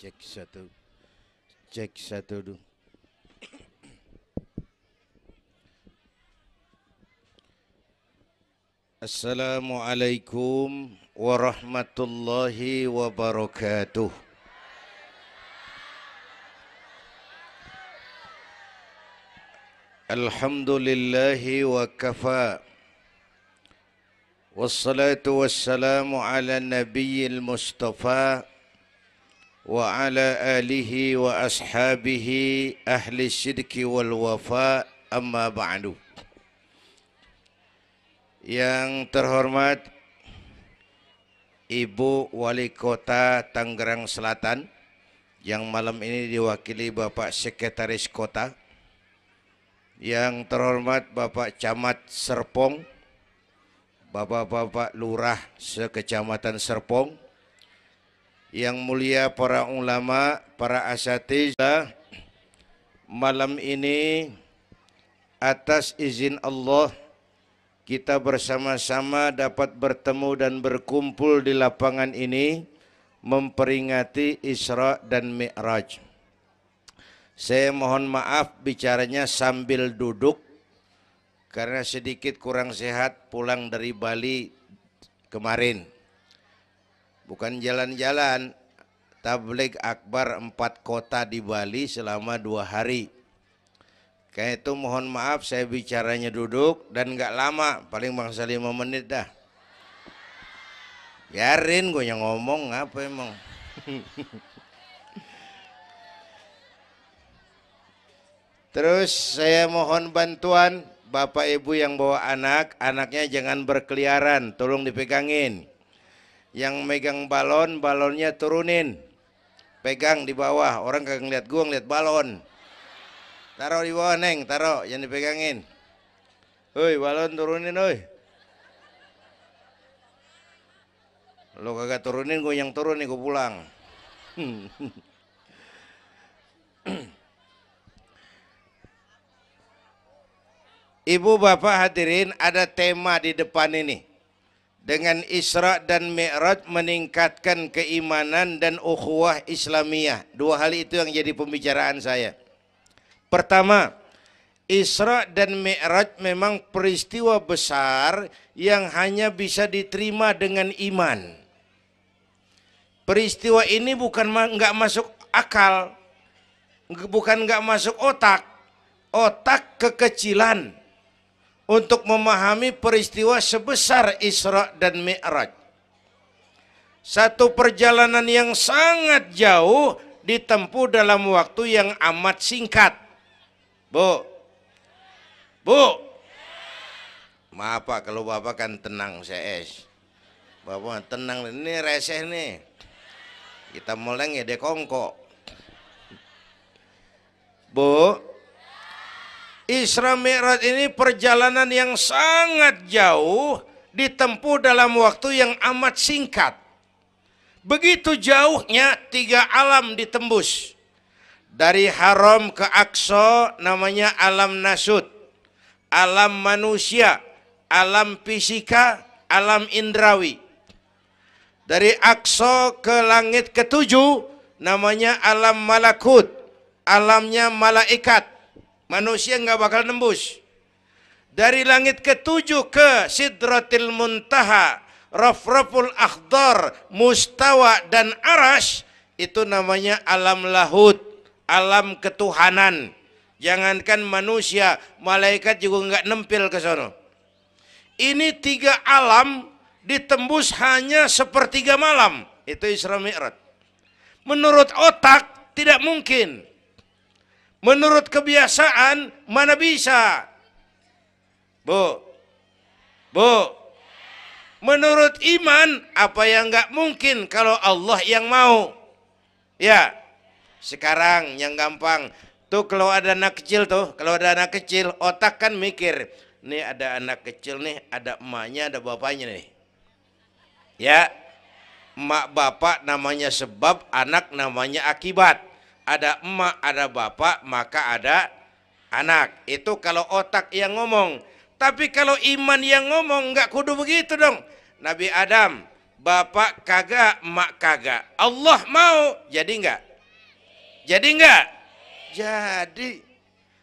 Cek satu, cek satu dulu. Assalamualaikum warahmatullahi wabarakatuh. Alhamdulillahi wa kafa. Wassalatu wassalamu ala nabiyyil mustafa wa ala alihi wa ashabihi ahli sidki wal wafa, amma ba'du. Yang terhormat Ibu Wali Kota Tangerang Selatan, yang malam ini diwakili Bapak Sekretaris Kota. Yang terhormat Bapak Camat Serpong, Bapak-bapak Lurah sekecamatan Serpong, yang mulia para ulama, para asatidzah, malam ini atas izin Allah kita bersama-sama dapat bertemu dan berkumpul di lapangan ini memperingati Isra dan Mi'raj. Saya mohon maaf bicaranya sambil duduk karena sedikit kurang sehat pulang dari Bali kemarin. Bukan jalan-jalan, tabligh akbar 4 kota di Bali selama 2 hari. Karena itu mohon maaf saya bicaranya duduk dan gak lama, paling bangsa 5 menit dah. Biarin gue yang ngomong, apa emang. Terus saya mohon bantuan Bapak Ibu yang bawa anak, anaknya jangan berkeliaran, tolong dipegangin. Yang megang balon, balonnya turunin. Pegang di bawah, orang kagak ngeliat gua, ngeliat balon. Taruh di bawah, Neng, taruh, jangan dipegangin. Hoi, balon turunin, hoi. Lo kagak turunin, gue yang turun nih, gue pulang. Ibu bapak hadirin, ada tema di depan ini. Dengan Isra dan Mi'raj meningkatkan keimanan dan ukhuwah Islamiyah. 2 hal itu yang jadi pembicaraan saya. Pertama, Isra dan Mi'raj memang peristiwa besar yang hanya bisa diterima dengan iman. Peristiwa ini bukan nggak masuk akal, bukan nggak masuk otak. Otak kekecilan untuk memahami peristiwa sebesar Isra dan Mi'raj. Satu perjalanan yang sangat jauh ditempuh dalam waktu yang amat singkat. Bu, maaf Pak, kalau Bapak kan tenang CS. Bapak tenang, ini reseh nih. Kita meleng ya dekongko. Bu, Isra Mi'raj ini perjalanan yang sangat jauh ditempuh dalam waktu yang amat singkat. Begitu jauhnya 3 alam ditembus. Dari Haram ke Aqsa namanya alam nasut, alam manusia, alam fisika, alam indrawi. Dari Aqsa ke langit ke-7 namanya alam malakut, alamnya malaikat. Manusia nggak bakal nembus. Dari langit ke-7 ke Sidratil Muntaha, Rafraful Akhdar, Mustawa dan Arash, itu namanya alam lahut, alam ketuhanan. Jangankan manusia, malaikat juga nggak nempel ke sono. Ini 3 alam ditembus hanya sepertiga malam. Itu Isra Mi'raj. Menurut otak tidak mungkin. Menurut kebiasaan mana bisa? Bu, menurut iman apa yang nggak mungkin kalau Allah yang mau? Ya, sekarang yang gampang tuh kalau ada anak kecil otak kan mikir, nih ada anak kecil nih, ada emaknya, ada bapaknya nih. Ya, emak bapak namanya sebab, anak namanya akibat. Ada emak, ada bapak, maka ada anak. Itu kalau otak yang ngomong. Tapi kalau iman yang ngomong, nggak kudu begitu dong. Nabi Adam, bapak kagak, emak kagak. Allah mau, jadi nggak? Jadi enggak? Jadi.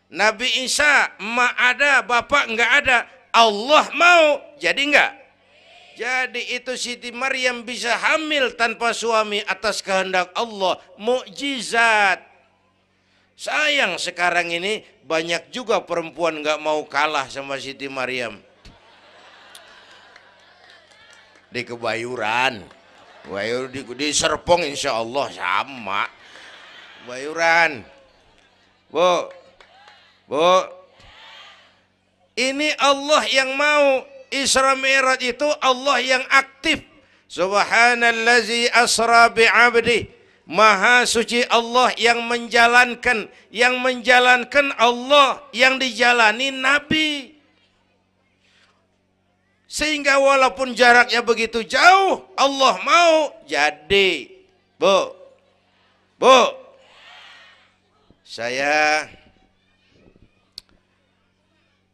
Nabi Isa emak ada, bapak enggak ada. Allah mau, jadi enggak? Jadi itu Siti Maryam bisa hamil tanpa suami atas kehendak Allah. Mukjizat. Sayang sekarang ini banyak juga perempuan enggak mau kalah sama Siti Maryam. Di Kebayuran. Di Serpong insya Allah sama. Kebayuran. Bu. Ini Allah yang mau. Isra Mi'raj itu Allah yang aktif. Subhanallazi asra bi'abdi. Maha suci Allah yang menjalankan. Yang menjalankan Allah. Yang dijalani Nabi. Sehingga walaupun jaraknya begitu jauh, Allah mau jadi. Bu. Saya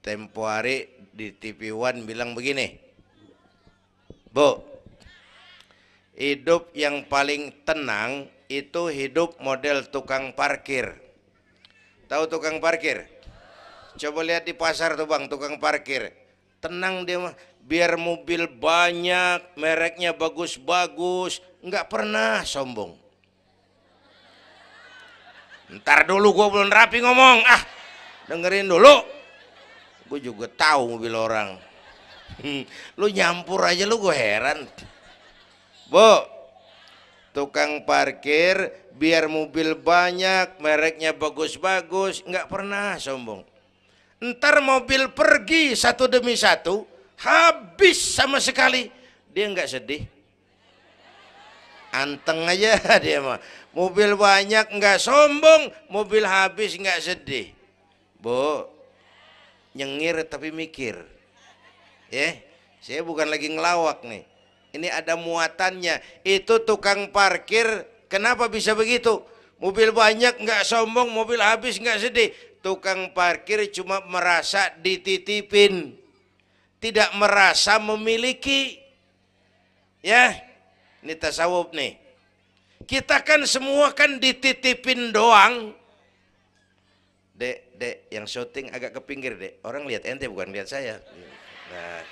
tempo hari di TV One bilang begini, Bu, hidup yang paling tenang itu hidup model tukang parkir. Tahu tukang parkir? Coba lihat di pasar tuh bang, tukang parkir. Tenang dia mah, biar mobil banyak, mereknya bagus-bagus, nggak pernah sombong. Ntar dulu gue belum rapi ngomong, dengerin dulu. Gue juga tahu mobil orang. Lu nyampur aja lu, gue heran. Bu, tukang parkir biar mobil banyak, mereknya bagus-bagus, nggak pernah sombong. Ntar mobil pergi satu demi satu, habis sama sekali, dia nggak sedih. Anteng aja dia mah. Mobil banyak nggak sombong, mobil habis nggak sedih. Bu, nyengir tapi mikir. Saya bukan lagi ngelawak nih. Ini ada muatannya. Itu tukang parkir kenapa bisa begitu? Mobil banyak nggak sombong, mobil habis nggak sedih. Tukang parkir cuma merasa dititipin, tidak merasa memiliki. Ya, ini tasawuf nih. Kita kan semua kan dititipin doang. Dek, yang syuting agak ke pinggir, Dek. Orang lihat ente bukan lihat saya. Nah.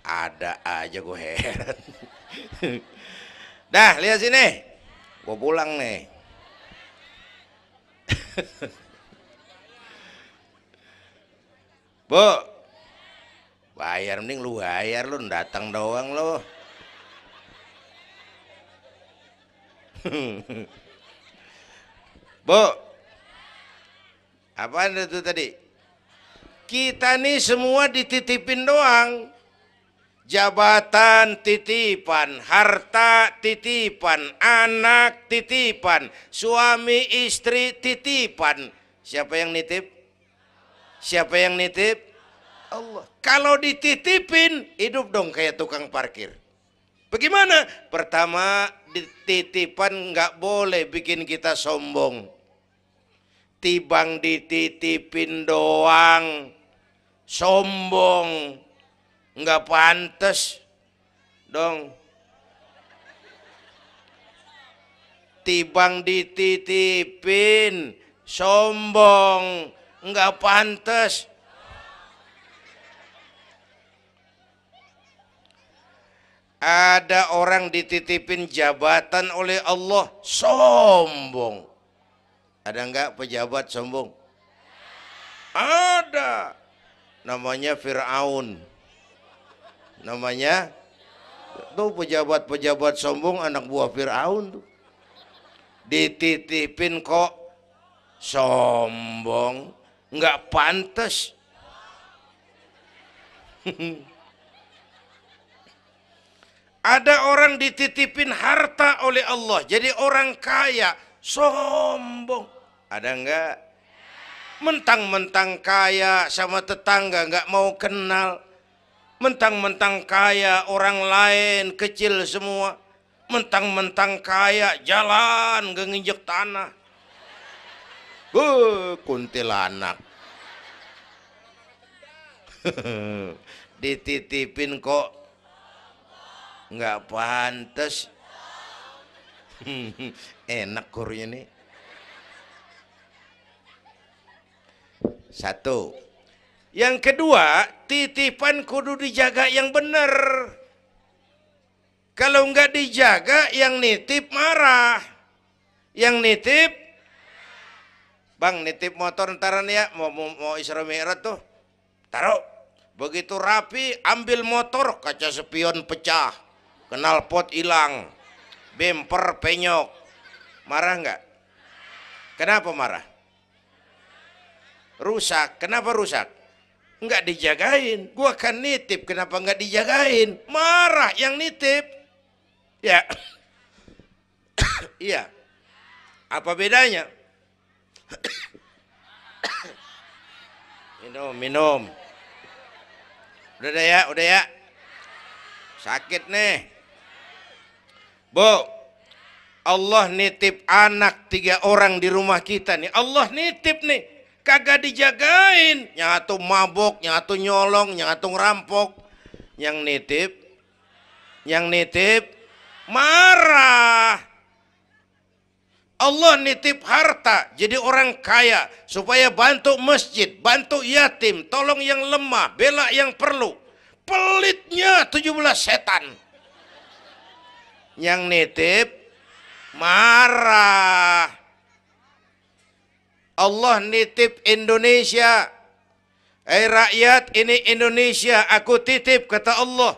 Ada aja gue heran. Dah, lihat sini. Gue pulang nih. Bu. Bayar, mending lu bayar, lu datang doang lu. Bu, apaan itu tadi? Kita nih semua dititipin doang. Jabatan titipan, harta titipan, anak titipan, suami istri titipan. Siapa yang nitip? Siapa yang nitip? Allah. Kalau dititipin, hidup dong kayak tukang parkir. Bagaimana? Pertama, titipan nggak boleh bikin kita sombong. Tibang dititipin doang, sombong, nggak pantas dong. Tibang dititipin, sombong, nggak pantas. Ada orang dititipin jabatan oleh Allah, sombong. Ada enggak pejabat sombong? Ada. Namanya Fir'aun. Namanya tuh pejabat-pejabat sombong, anak buah Fir'aun tuh. Dititipin kok sombong, enggak pantas. Ada orang dititipin harta oleh Allah, jadi orang kaya, sombong. Ada enggak? Mentang-mentang kaya sama tetangga enggak mau kenal. Mentang-mentang kaya orang lain kecil semua. Mentang-mentang kaya jalan gak nginjek tanah. Kuntilanak. Dititipin kok nggak pantas. Enak kurnya nih. Satu. Yang kedua, titipan kudu dijaga yang benar. Kalau nggak dijaga, yang nitip marah. Yang nitip, bang nitip motor ntaran ya, mau Isra Mi'raj tuh, taruh. Begitu rapi, ambil motor, kaca spion pecah, knalpot hilang, bemper penyok. Marah nggak? Kenapa marah? Rusak. Kenapa rusak? Nggak dijagain. Gua kan nitip, kenapa nggak dijagain? Marah yang nitip. Ya. Iya. Apa bedanya? Minum. Udah ya. Sakit nih. Bu, Allah nitip anak 3 orang di rumah kita nih. Allah nitip nih. Kagak dijagain, nyatu mabok, nyatu nyolong, nyatu ngerampok. Yang nitip marah. Allah nitip harta jadi orang kaya supaya bantu masjid, bantu yatim, tolong yang lemah, bela yang perlu. Pelitnya 17 setan. Yang nitip marah. Allah nitip Indonesia. Rakyat, ini Indonesia aku titip, kata Allah.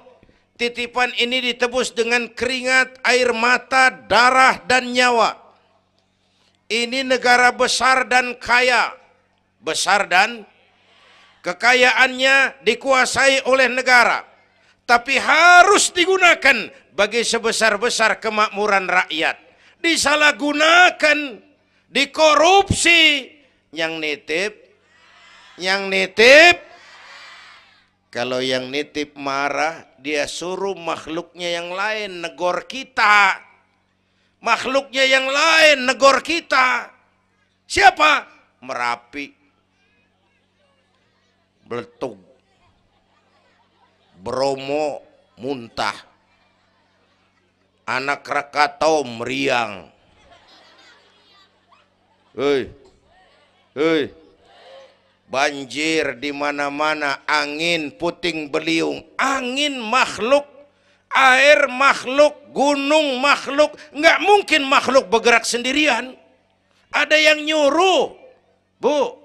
Titipan ini ditebus dengan keringat, air mata, darah dan nyawa. Ini negara besar dan kaya. Besar dan kekayaannya dikuasai oleh negara. Tapi harus digunakan bagi sebesar-besar kemakmuran rakyat. Disalahgunakan, dikorupsi. Yang nitip, kalau yang nitip marah, dia suruh makhluknya yang lain negor kita. Makhluknya yang lain negor kita. Siapa? Merapi, Beletug, Bromo muntah, Anak Krakatau meriang. Banjir di mana-mana, angin puting beliung, angin makhluk, air makhluk, gunung makhluk. Nggak mungkin makhluk bergerak sendirian. Ada yang nyuruh. Bu,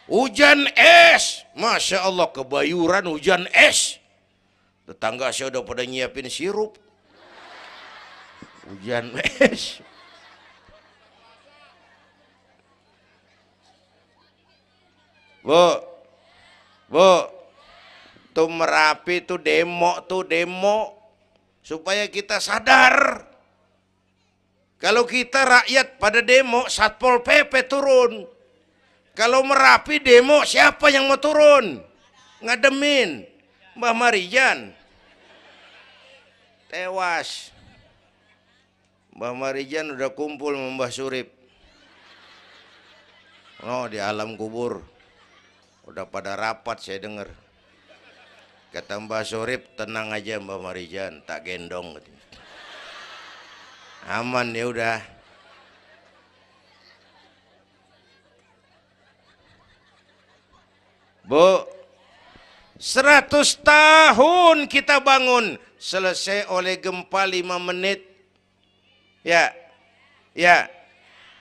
hujan es, masya Allah, kebayuran hujan es. Tetangga saya udah pada nyiapin sirup. Hujan es. Bu, tuh Merapi tuh demo supaya kita sadar. Kalau kita rakyat pada demo, Satpol PP turun. Kalau Merapi demo, siapa yang mau turun? Ngademin. Mbah Marijan tewas. Mbah Marijan udah kumpul sama Mbah Surip. Oh, di alam kubur. Udah pada rapat saya dengar. Kata Mbah Surip, tenang aja Mbah Marijan, tak gendong. Aman ya udah. Bu, 100 tahun kita bangun, selesai oleh gempa 5 menit. Ya.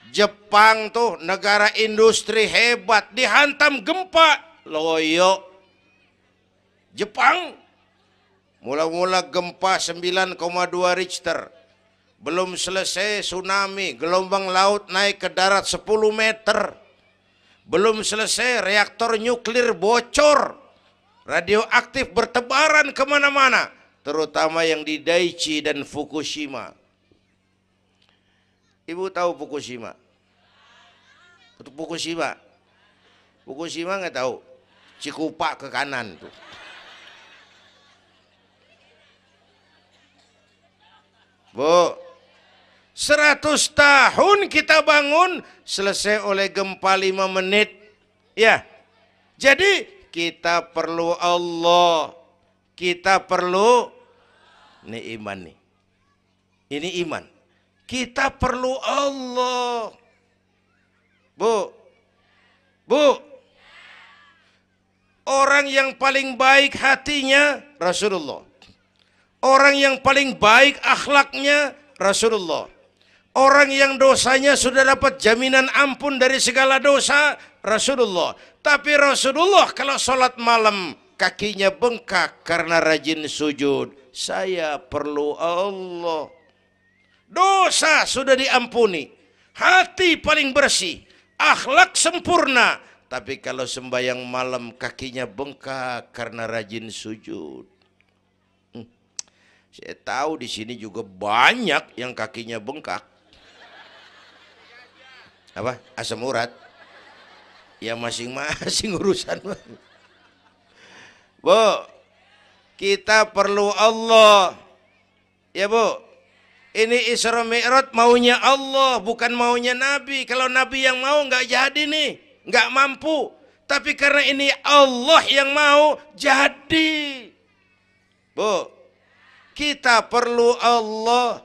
Jepang tuh negara industri hebat, dihantam gempa, loyo. Jepang mula-mula gempa 9,2 Richter. Belum selesai tsunami, gelombang laut naik ke darat 10 meter. Belum selesai reaktor nuklir bocor. Radioaktif bertebaran kemana-mana, terutama yang di Daiichi dan Fukushima. Ibu tahu Fukushima? Untuk Fukushima nggak tahu. Cikupa ke kanan tuh. Bu, 100 tahun kita bangun, selesai oleh gempa 5 menit. Ya, jadi kita perlu Allah. Kita perlu, nih iman nih. Ini iman. Kita perlu Allah. Bu, orang yang paling baik hatinya Rasulullah. Orang yang paling baik akhlaknya Rasulullah. Orang yang dosanya sudah dapat jaminan ampun dari segala dosa Rasulullah. Tapi Rasulullah kalau sholat malam kakinya bengkak karena rajin sujud. Saya perlu Allah. Dosa sudah diampuni, hati paling bersih, akhlak sempurna. Tapi kalau sembahyang malam kakinya bengkak karena rajin sujud. Saya tahu di sini juga banyak yang kakinya bengkak. Apa? Asam urat. Ya masing-masing urusan. Bu, kita perlu Allah. Ya Bu. Ini Isra Mi'raj maunya Allah, bukan maunya Nabi. Kalau Nabi yang mau nggak jadi nih, nggak mampu. Tapi karena ini Allah yang mau, jadi. Bu, kita perlu Allah.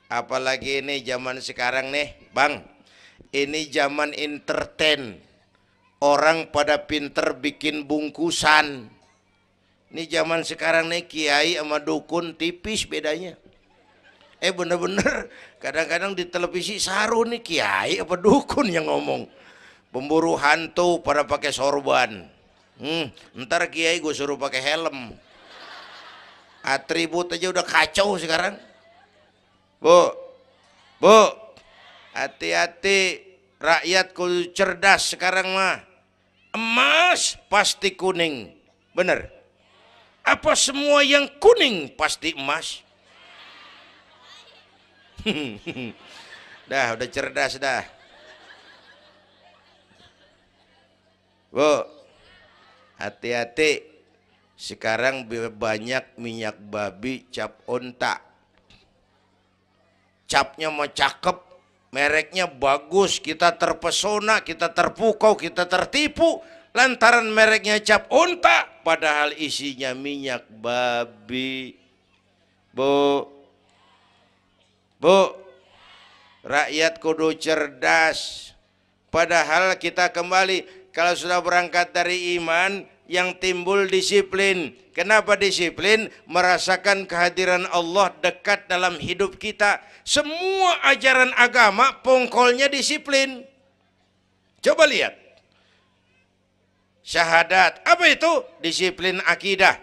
Apalagi ini zaman sekarang nih, Bang. Ini zaman entertain. Orang pada pinter bikin bungkusan. Ini zaman sekarang nih, kiai sama dukun tipis bedanya. Bener-bener kadang-kadang di televisi saru nih kiai apa dukun yang ngomong. Pemburu hantu pada pakai sorban. Ntar kiai gue suruh pakai helm. Atribut aja udah kacau sekarang. Bu, hati-hati, rakyat kudu cerdas sekarang mah. Emas pasti kuning, bener? Apa semua yang kuning pasti emas? Udah cerdas dah. Bu, hati-hati. Sekarang banyak minyak babi cap onta. Capnya mau cakep, mereknya bagus, kita terpesona, kita terpukau, kita tertipu lantaran mereknya cap onta, padahal isinya minyak babi. Bu, rakyat kudu cerdas. Padahal kita kembali, kalau sudah berangkat dari iman, yang timbul disiplin. Kenapa disiplin? Merasakan kehadiran Allah dekat dalam hidup kita. Semua ajaran agama pongkolnya disiplin. Coba lihat. Syahadat, apa itu? Disiplin akidah.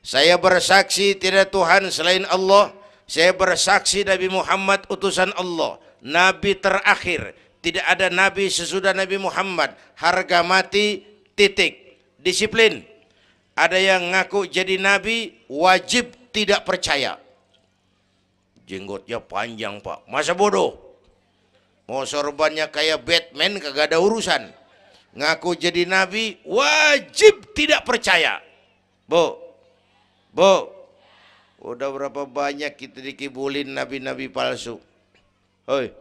Saya bersaksi tidak Tuhan selain Allah. Saya bersaksi Nabi Muhammad utusan Allah, Nabi terakhir. Tidak ada Nabi sesudah Nabi Muhammad. Harga mati, titik. Disiplin. Ada yang ngaku jadi Nabi, wajib tidak percaya. Jenggotnya panjang Pak, masa bodoh. Mau sorbannya kayak Batman kagak ada urusan. Ngaku jadi Nabi, wajib tidak percaya. Bu, udah berapa banyak kita dikibulin nabi-nabi palsu. Hoi,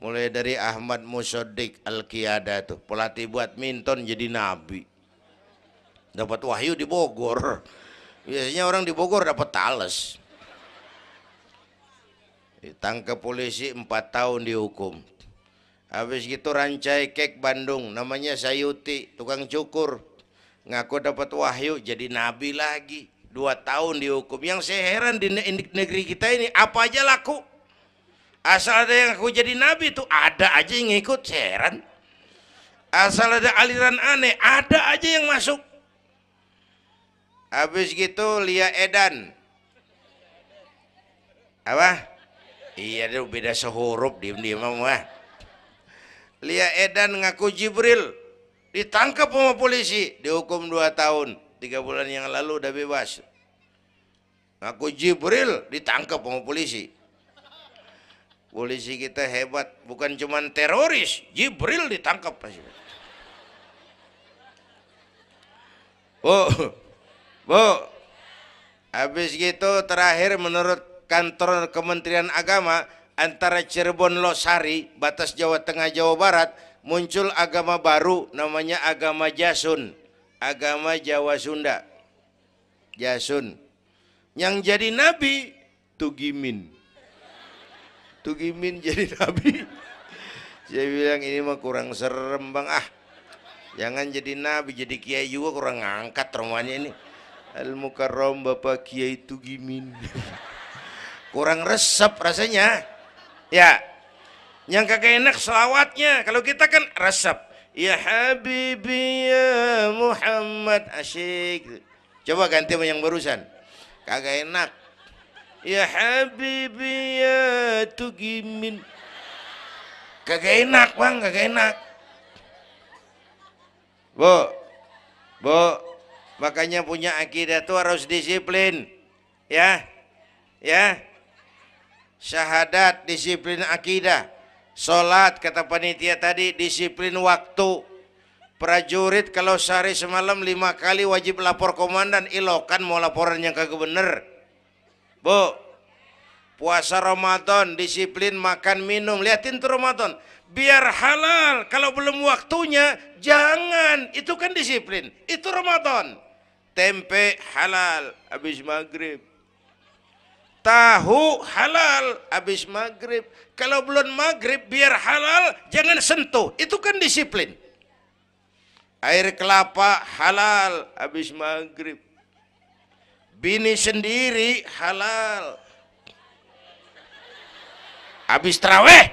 mulai dari Ahmad Musaddiq Al-Qiyada tuh, pelatih badminton jadi nabi. Dapat wahyu di Bogor. Biasanya orang di Bogor dapat tales. Ditangkap polisi 4 tahun dihukum. Habis gitu Rancai Kek Bandung, namanya Sayuti, tukang cukur. Ngaku dapat wahyu jadi nabi lagi. 2 tahun dihukum. Yang saya heran di negeri kita ini apa aja laku. Asal ada yang aku jadi nabi tuh ada aja yang ngikut, saya heran. Asal ada aliran aneh ada aja yang masuk. Habis gitu Lia Edan. Apa? Iya dia beda sehuruf diem-diem mah. Lia Edan ngaku Jibril. Ditangkap sama polisi, dihukum 2 tahun. 3 bulan yang lalu udah bebas. Ngaku Jibril, ditangkap sama polisi. Polisi kita hebat, bukan cuman teroris, Jibril ditangkap. Bu, habis gitu terakhir menurut kantor Kementerian Agama, antara Cirebon Losari, batas Jawa Tengah Jawa Barat, muncul agama baru namanya agama Jasun. Agama Jawa Sunda. Jasun. Yang jadi nabi Tugimin. Tugimin jadi nabi. Saya bilang ini mah kurang serem bang, jangan jadi nabi, jadi kiai juga kurang ngangkat rumahnya ini. Al Mukarram Bapak Kiai Tugimin. Kurang resep rasanya. Ya, yang kagak enak selawatnya. Kalau kita kan resep. Ya Habibi ya Muhammad, asyik. Coba ganti sama yang barusan. Kagak enak. Ya Habibi ya Tugimin. Kagak enak bang, kagak enak. Bu, makanya punya akidah tuh harus disiplin. Ya, syahadat disiplin akidah. Sholat kata panitia tadi disiplin waktu. Prajurit kalau sehari semalam 5 kali wajib lapor komandan, ilokan mau laporan yang kagak bener. Bu, puasa Ramadan disiplin makan minum, liatin tuh Ramadan biar halal. Kalau belum waktunya jangan, itu kan disiplin. Itu Ramadan. Tempe halal habis maghrib, tahu halal habis maghrib. Kalau belum maghrib biar halal jangan sentuh, itu kan disiplin. Air kelapa halal habis maghrib, bini sendiri halal habis taraweh,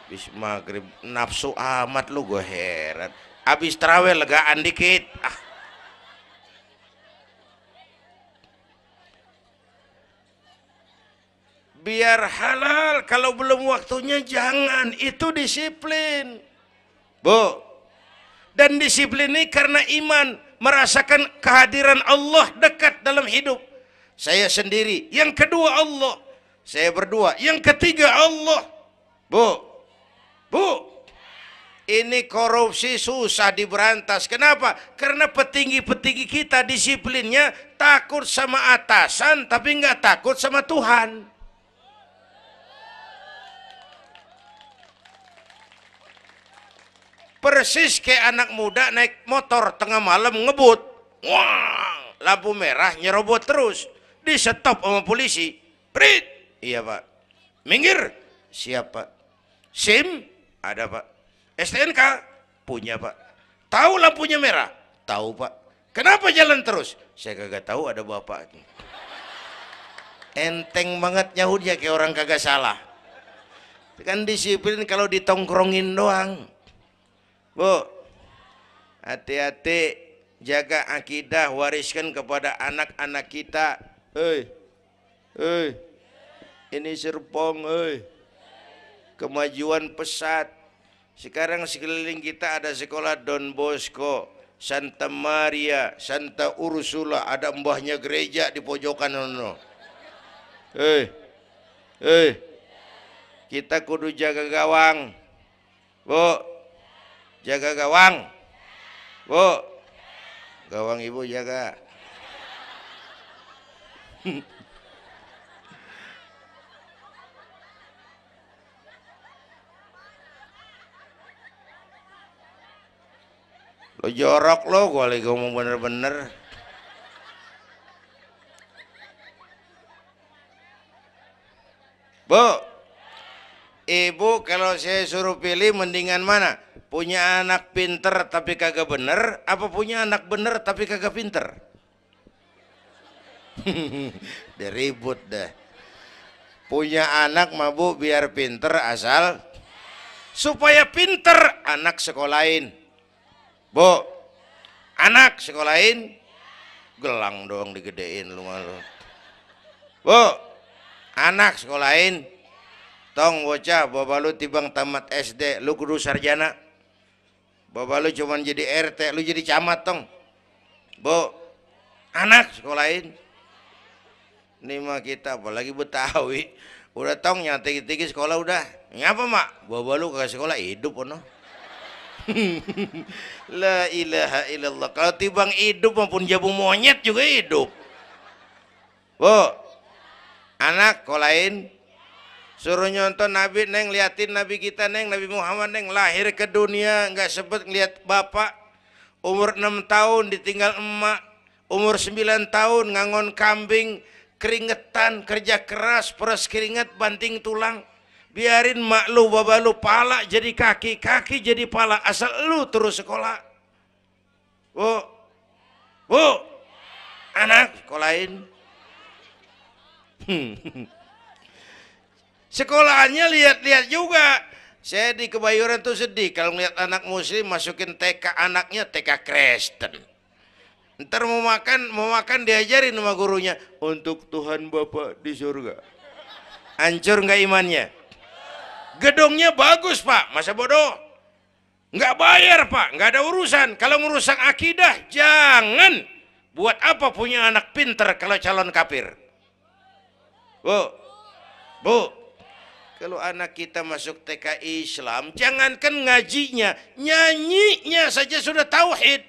habis maghrib nafsu amat lu, gue heran. Habis taraweh legaan dikit, biar halal. Kalau belum waktunya jangan, itu disiplin. Bu, dan disiplin ini karena iman, merasakan kehadiran Allah dekat dalam hidup. Saya sendiri, yang kedua Allah. Saya berdua, yang ketiga Allah. Bu, ini korupsi susah diberantas. Kenapa? Karena petinggi-petinggi kita disiplinnya takut sama atasan, tapi nggak takut sama Tuhan. Persis kayak anak muda naik motor tengah malam ngebut, wah, lampu merah nyerobot terus, di stop sama polisi. Prit, iya pak. Minggir, siap pak. SIM ada pak. STNK punya pak. Tahu lampunya merah? Tahu pak. Kenapa jalan terus? Saya kagak tahu, ada bapak. Enteng banget nyahutnya kayak orang kagak salah. Kan disiplin kalau ditongkrongin doang. Bu, hati-hati, jaga akidah, wariskan kepada anak-anak kita. Ini Serpong, kemajuan pesat. Sekarang sekeliling kita ada sekolah Don Bosco, Santa Maria, Santa Ursula, ada mbahnya gereja di pojokan ono. Kita kudu jaga gawang. Bu, jaga gawang. Bu, gawang ibu jaga. Lo jorok lo, gue lagi ngomong bener-bener. Bu, ibu kalau saya suruh pilih mendingan mana? Punya anak pinter tapi kagak bener, apa punya anak bener tapi kagak pinter? Udah ribut dah. Punya anak mah bu biar pinter, asal supaya pinter anak sekolahin. Bu, anak sekolahin, gelang doang digedein lu malu. Bu, anak sekolahin, tong bocah, bapak lu tibang tamat SD, lu kudu sarjana. Bapak lu cuman jadi RT, lu jadi camat tong. Bu, anak sekolahin. Ini mah kita apalagi Betawi, udah tong nyantai-tinggi sekolah udah. Ngapa mak? Bapak lu ke sekolah hidup ono. La ilaha illallah. Kalau tibang hidup maupun jabu monyet juga hidup. Bu, anak sekolahin, suruh nyonton Nabi neng, liatin Nabi kita neng, Nabi Muhammad neng, lahir ke dunia nggak sempet ngeliat bapak, umur 6 tahun ditinggal emak, umur 9 tahun ngangon kambing, keringetan, kerja keras, peras keringat, banting tulang. Biarin mak lu, baba lu, pala jadi kaki, kaki jadi pala, asal lu terus sekolah. Bu, anak sekolahin. Sekolahannya lihat-lihat juga. Saya di Kebayoran tuh sedih kalau melihat anak muslim masukin TK, anaknya TK Kristen. Ntar mau makan diajarin sama gurunya untuk Tuhan Bapa di surga. Hancur nggak imannya? Gedungnya bagus Pak, masa bodoh? Nggak bayar Pak, nggak ada urusan. Kalau merusak akidah, jangan. Buat apa punya anak pinter kalau calon kafir? Bu, kalau anak kita masuk TK Islam, jangankan ngajinya, nyanyinya saja sudah tauhid.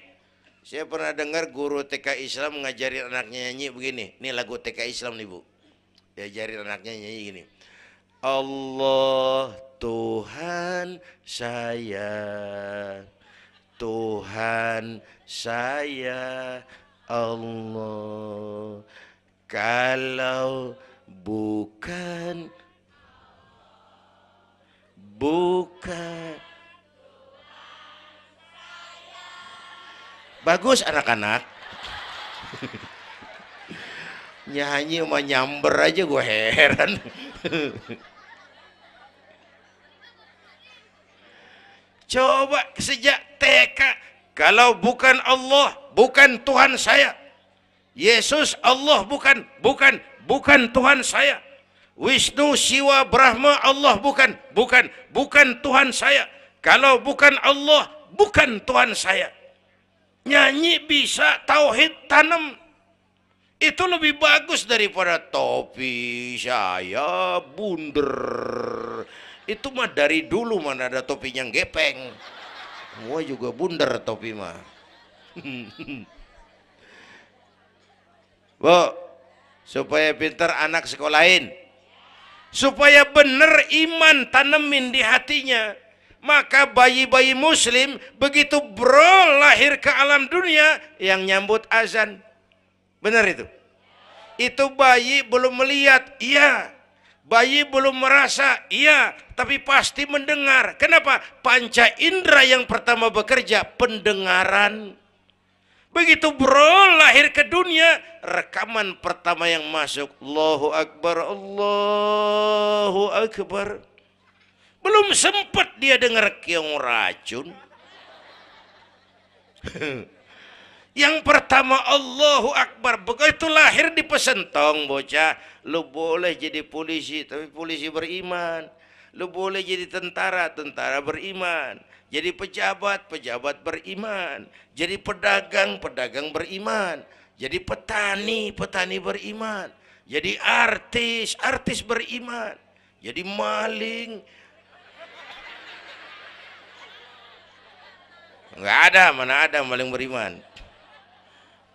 Saya pernah dengar guru TK Islam ngajarin anaknya nyanyi begini. Ini lagu TK Islam nih Bu. Diajarin anaknya nyanyi gini. Allah Tuhan saya, Tuhan saya Allah. Kalau bukan bagus anak-anak. Nyanyi sama nyamber aja gue heran. Coba sejak TK, kalau bukan Allah, bukan Tuhan saya. Yesus Allah bukan Tuhan saya. Wisnu, Siwa, Brahma, Allah bukan Tuhan saya. Kalau bukan Allah, bukan Tuhan saya. Nyanyi bisa, tauhid tanam. Itu lebih bagus daripada topi saya bundar. Itu mah dari dulu mana ada topinya gepeng. Semua juga bundar topi mah. Bu, supaya pintar anak sekolahin. Supaya benar iman tanemin di hatinya. Maka bayi-bayi muslim begitu lahir ke alam dunia yang nyambut azan. Benar itu? Itu bayi belum melihat, iya. Bayi belum merasa, iya. Tapi pasti mendengar. Kenapa? Panca indera yang pertama bekerja, pendengaran. Begitu lahir ke dunia, rekaman pertama yang masuk, Allahu Akbar, Allahu Akbar. Belum sempat dia dengar keong racun. Yang pertama Allahu Akbar. Begitu lahir dipesentong bocah, lu boleh jadi polisi, tapi polisi beriman. Lu boleh jadi tentara, tentara beriman. Jadi pejabat, pejabat beriman. Jadi pedagang, pedagang beriman. Jadi petani, petani beriman. Jadi artis, artis beriman. Jadi maling. Enggak ada, mana ada maling beriman.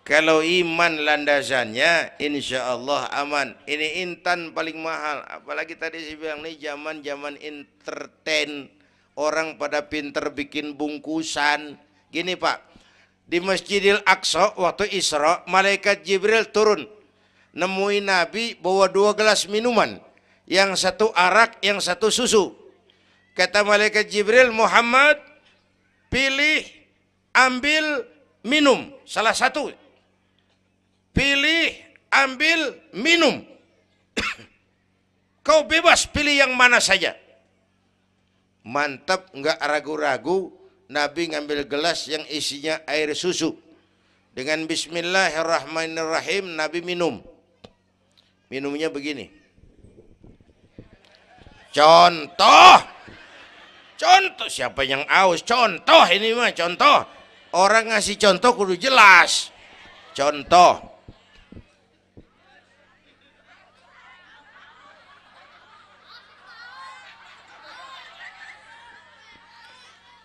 Kalau iman landasannya, insya Allah aman. Ini intan paling mahal. Apalagi tadi saya bilang nih zaman entertain. Orang pada pinter bikin bungkusan. Gini Pak, di Masjidil Aqsa waktu Isra, malaikat Jibril turun. Nemuin Nabi bawa 2 gelas minuman. Yang satu arak, yang satu susu. Kata malaikat Jibril, Muhammad, pilih, ambil, minum. Salah satu. Pilih, ambil, minum. Kau bebas pilih yang mana saja. Mantap, enggak ragu-ragu. Nabi ngambil gelas yang isinya air susu. Dengan bismillahirrahmanirrahim Nabi minum. Minumnya begini. Contoh. Contoh, siapa yang aus? Contoh ini mah, contoh. Orang ngasih contoh kudu jelas. Contoh.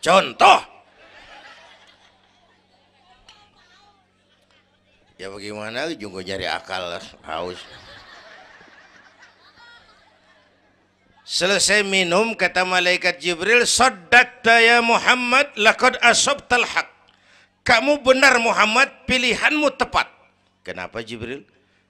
Contoh. Ya bagaimana juga cari akal haus. Selesai minum kata malaikat Jibril, saddaqta ya Muhammad laqad asabtal haq. Kamu benar Muhammad, pilihanmu tepat. Kenapa Jibril?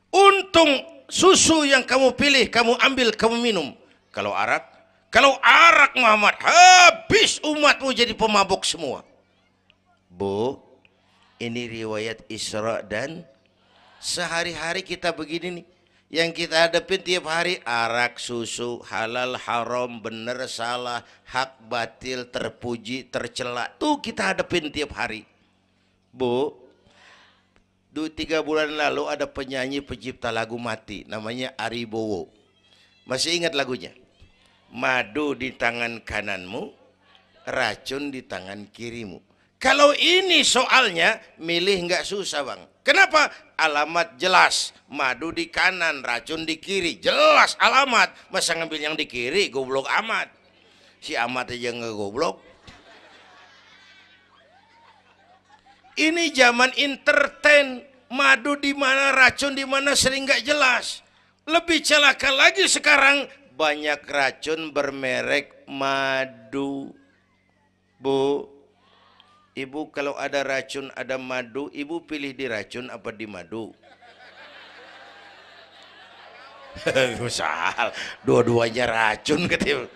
Untung susu yang kamu pilih, kamu ambil, kamu minum. Kalau arak Muhammad, habis umatmu jadi pemabuk semua. Bu, ini riwayat Isra dan sehari-hari kita begini nih. Yang kita hadapin tiap hari arak, susu, halal, haram, benar, salah, hak, batil, terpuji, tercela. Tuh kita hadapin tiap hari. Bu, 3 bulan lalu ada penyanyi pencipta lagu mati. Namanya Ari Bowo. Masih ingat lagunya? Madu di tangan kananmu, racun di tangan kirimu. Kalau ini soalnya, milih nggak susah bang. Kenapa? Alamat jelas. Madu di kanan, racun di kiri. Jelas alamat. Masa ngambil yang di kiri, goblok amat. Si amat aja nggak goblok. Ini zaman entertain. Madu di mana, racun di mana sering nggak jelas. Lebih celaka lagi sekarang, banyak racun bermerek madu. Bu, ibu kalau ada racun, ada madu, ibu pilih di racun apa di madu? Misal, dua-duanya racun katanya.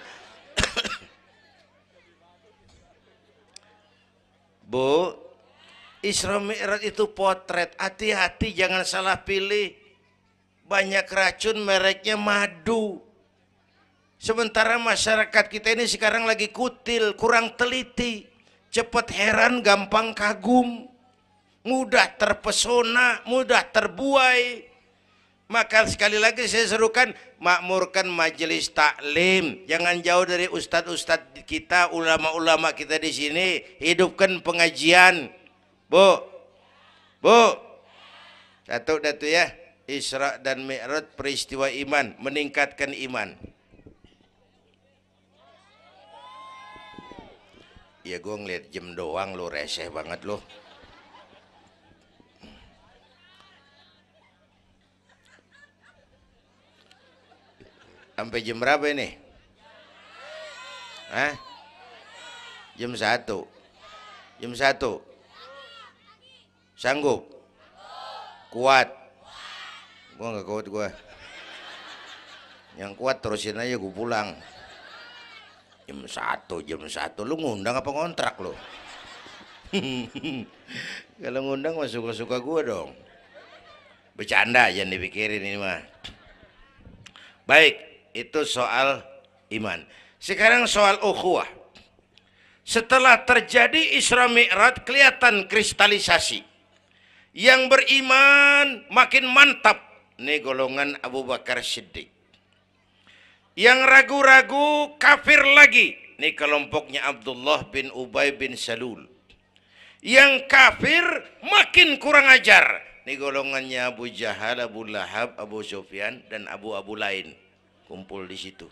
Bu, Isra Mi'raj itu potret. Hati-hati jangan salah pilih. Banyak racun mereknya madu. Sementara masyarakat kita ini sekarang lagi kutil, kurang teliti. Cepat heran, gampang kagum, mudah terpesona, mudah terbuai. Maka sekali lagi saya serukan, makmurkan majelis taklim. Jangan jauh dari ustadz-ustadz kita, ulama-ulama kita di sini. Hidupkan pengajian. Bu, satu datu ya. Isra dan Mi'raj peristiwa iman, meningkatkan iman. Ya gue ngeliat jam doang lo, reseh banget lo. Sampai jam berapa ini? Hah? Jam 1. Jam 1. Sanggup? Kuat? Gua nggak kuat gua. Yang kuat terusin aja, gue pulang. Jam 1. Lu ngundang apa ngontrak lo? Kalau ngundang mah suka-suka gue dong. Bercanda, jangan dipikirin ini mah. Baik, itu soal iman. Sekarang soal ukhuwah. Setelah terjadi Isra Mi'raj, kelihatan kristalisasi. Yang beriman makin mantap. Ini golongan Abu Bakar Siddiq. Yang ragu-ragu kafir lagi. Ini kelompoknya Abdullah bin Ubay bin Salul. Yang kafir makin kurang ajar. Ini golongannya Abu Jahal, Abu Lahab, Abu Sufyan, dan Abu lain. Kumpul di situ.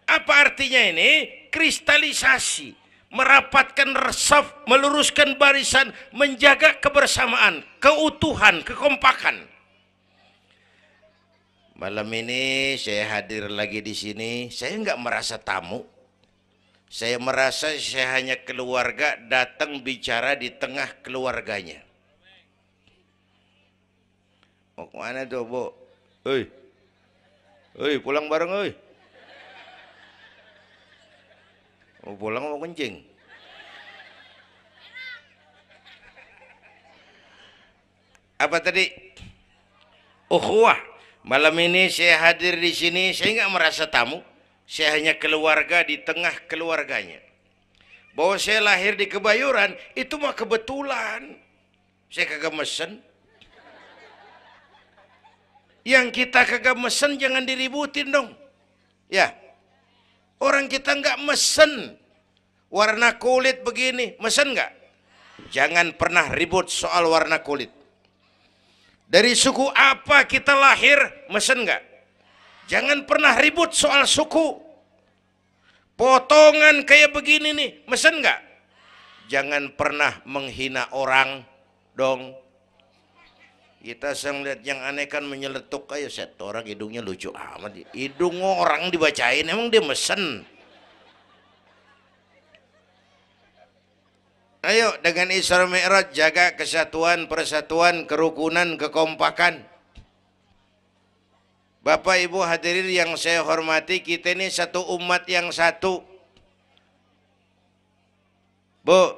Apa artinya ini? Kristalisasi. Merapatkan resaf, meluruskan barisan, menjaga kebersamaan, keutuhan, kekompakan. Malam ini saya hadir lagi di sini. Saya nggak merasa tamu. Saya merasa saya hanya keluarga datang bicara di tengah keluarganya. Mau kemana tuh, Bu? Hei, pulang bareng, hei. Mau pulang mau kencing? Apa tadi? Ukhuwah. Malam ini saya hadir di sini, saya nggak merasa tamu. Saya hanya keluarga di tengah keluarganya. Bahwa saya lahir di Kebayoran, itu mah kebetulan. Saya kagak mesen. Yang kita kagak mesen jangan diributin dong. Ya. Orang kita nggak mesen. Warna kulit begini, mesen nggak? Jangan pernah ribut soal warna kulit. Dari suku apa kita lahir, mesen nggak? Jangan pernah ribut soal suku. Potongan kayak begini nih, mesen nggak? Jangan pernah menghina orang dong. Kita sering lihat yang aneh kan menyeletuk kayak set orang hidungnya lucu amat. Hidung orang dibacain, emang dia mesen. Ayo dengan Isra Mi'raj jaga kesatuan, persatuan, kerukunan, kekompakan. Bapak Ibu hadirin yang saya hormati, kita ini satu umat yang satu. Bu,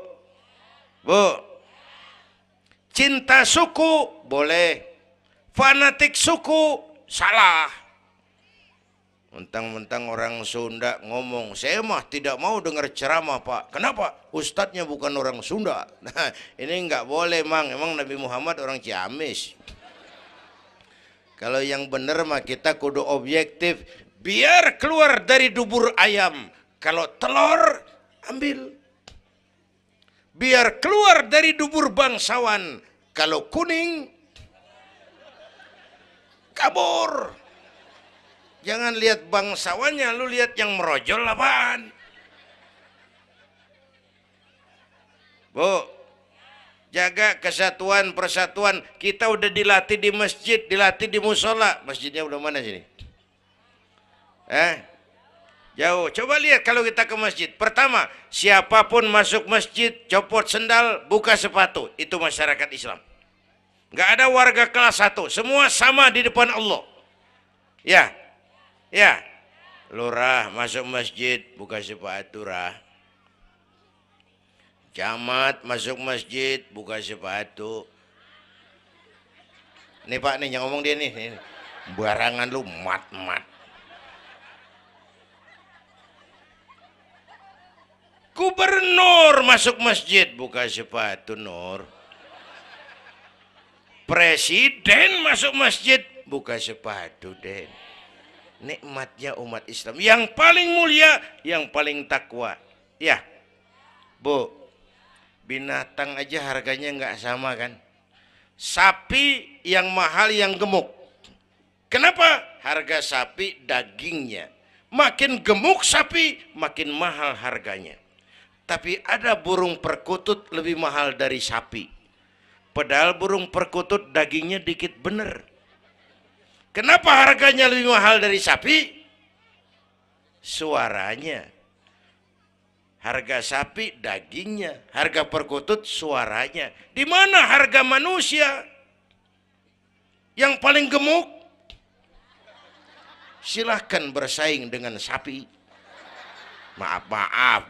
cinta suku boleh, fanatik suku salah. Mentang-mentang orang Sunda ngomong, saya mah tidak mau dengar ceramah Pak. Kenapa? Ustadznya bukan orang Sunda. Nah, ini nggak boleh Mang. Emang Nabi Muhammad orang Ciamis. Kalau yang benar mah kita kudu objektif. Biar keluar dari dubur ayam. Kalau telur, ambil. Biar keluar dari dubur bangsawan. Kalau kuning, kabur. Jangan lihat bangsawannya, lu lihat yang merojol apaan. Bu, jaga kesatuan, persatuan. Kita udah dilatih di masjid, dilatih di musola. Masjidnya udah mana sini? Jauh. Coba lihat kalau kita ke masjid. Pertama, siapapun masuk masjid, copot sendal, buka sepatu. Itu masyarakat Islam. Nggak ada warga kelas 1. Semua sama di depan Allah. Ya, lurah masuk masjid, buka sepatu rah. Camat masuk masjid, buka sepatu. Nih Pak nih yang ngomong dia nih. Barangan lu mat. Gubernur masuk masjid, buka sepatu Nur. Presiden masuk masjid, buka sepatu Den. Nikmatnya umat Islam yang paling mulia, yang paling takwa. Ya, Bu, binatang aja harganya nggak sama kan? Sapi yang mahal yang gemuk. Kenapa? Harga sapi dagingnya. Makin gemuk sapi, makin mahal harganya. Tapi ada burung perkutut lebih mahal dari sapi. Padahal burung perkutut dagingnya dikit bener. Kenapa harganya lebih mahal dari sapi? Suaranya. Harga sapi dagingnya, harga perkutut suaranya. Di mana harga manusia yang paling gemuk? Silahkan bersaing dengan sapi. Maaf.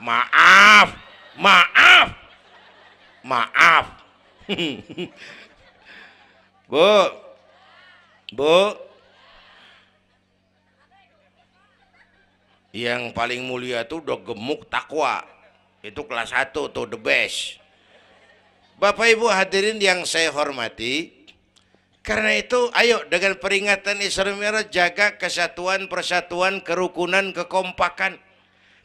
Bu, yang paling mulia itu udah gemuk takwa. Itu kelas 1 tuh the best. Bapak Ibu hadirin yang saya hormati, karena itu ayo dengan peringatan Isra Mi'raj jaga kesatuan, persatuan, kerukunan, kekompakan.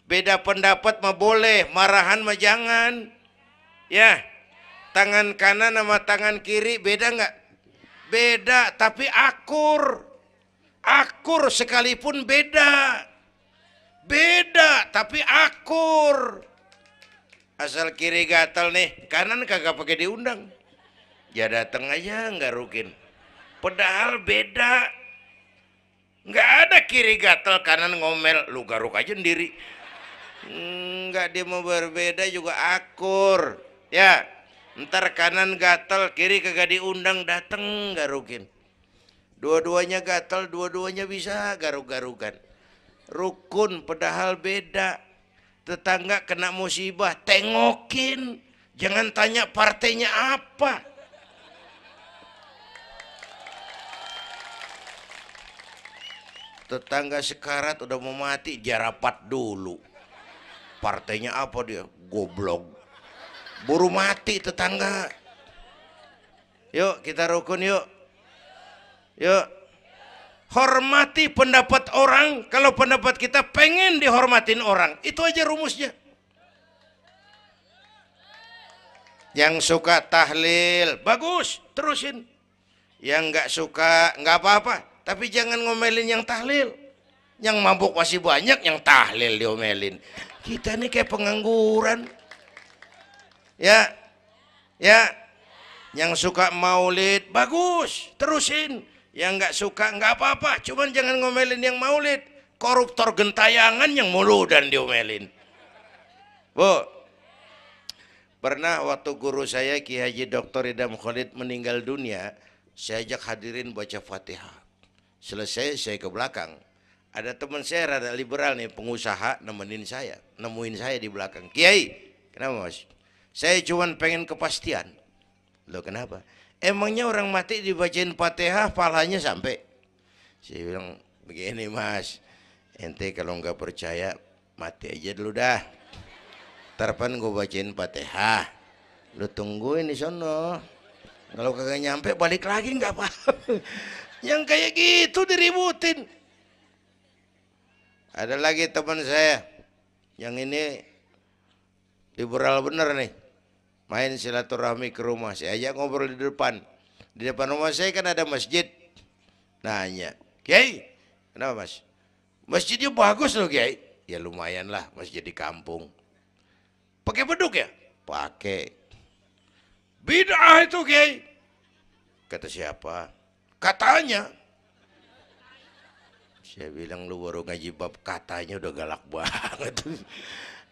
Beda pendapat mah boleh, marahan mah jangan. Ya, tangan kanan sama tangan kiri beda nggak? Beda, tapi akur. Akur sekalipun beda. Beda, tapi akur. Asal kiri gatal nih, kanan kagak pakai diundang. Ya datang aja nggak rukin. Padahal beda. Nggak ada kiri gatal, kanan ngomel. Lu garuk aja sendiri. Nggak, dia mau berbeda juga akur. Ya, ntar kanan gatal, kiri kagak diundang, datang garukin. Dua-duanya gatal, dua-duanya bisa garuk-garukan. Rukun padahal beda. Tetangga kena musibah, tengokin. Jangan tanya partainya apa. Tetangga sekarat udah mau mati, jarapat dulu. Partainya apa dia? Goblok. Buru mati tetangga. Yuk kita rukun yuk. Yuk. Hormati pendapat orang. Kalau pendapat kita pengen dihormatin orang, itu aja rumusnya. Yang suka tahlil, bagus, terusin. Yang nggak suka, nggak apa-apa. Tapi jangan ngomelin yang tahlil. Yang mabuk masih banyak, yang tahlil diomelin. Kita nih kayak pengangguran. Ya, yang suka maulid, bagus, terusin. Yang nggak suka nggak apa-apa, cuman jangan ngomelin yang maulid. Koruptor gentayangan yang mulu dan diomelin. Bu, Pernah waktu guru saya Ki Haji Dr. Idam Khalid meninggal dunia, saya ajak hadirin baca Fatihah. Selesai saya ke belakang. Ada teman saya rada liberal nih, pengusaha nemuin saya di belakang. Kiai, kenapa Mas? Saya cuma pengen kepastian. Loh kenapa? Emangnya orang mati dibacain Fatihah pahalanya sampai? Saya bilang begini Mas, ente kalau nggak percaya mati aja dulu dah. Tarpan gue bacain Fatihah, lu tungguin di sono. Kalau kagak nyampe balik lagi nggak apa-apa. Yang kayak gitu diributin. Ada lagi teman saya, yang ini liberal bener nih, main silaturahmi ke rumah. Saya ajak ngobrol di depan. Di depan rumah saya kan ada masjid. Nanya, Kiai, kenapa Mas? Masjidnya bagus loh Kiai. Ya lumayan lah, masjid di kampung. Pakai beduk ya? Pakai. Bid'ah itu Kiai. Kata siapa? Katanya. Saya bilang lu baru ngaji bab katanya udah galak banget.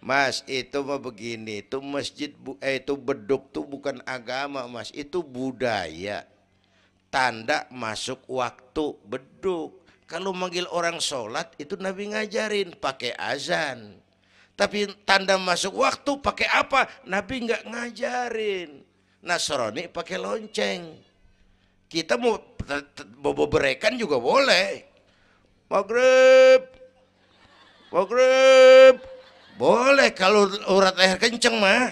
Mas, itu mah begini, itu masjid itu beduk tuh bukan agama Mas, itu budaya. Tanda masuk waktu beduk. Kalau manggil orang sholat itu Nabi ngajarin pakai azan. Tapi tanda masuk waktu pakai apa? Nabi nggak ngajarin. Nasrani pakai lonceng. Kita mau berekan juga boleh. Maghrib, maghrib, boleh kalau urat leher kenceng mah.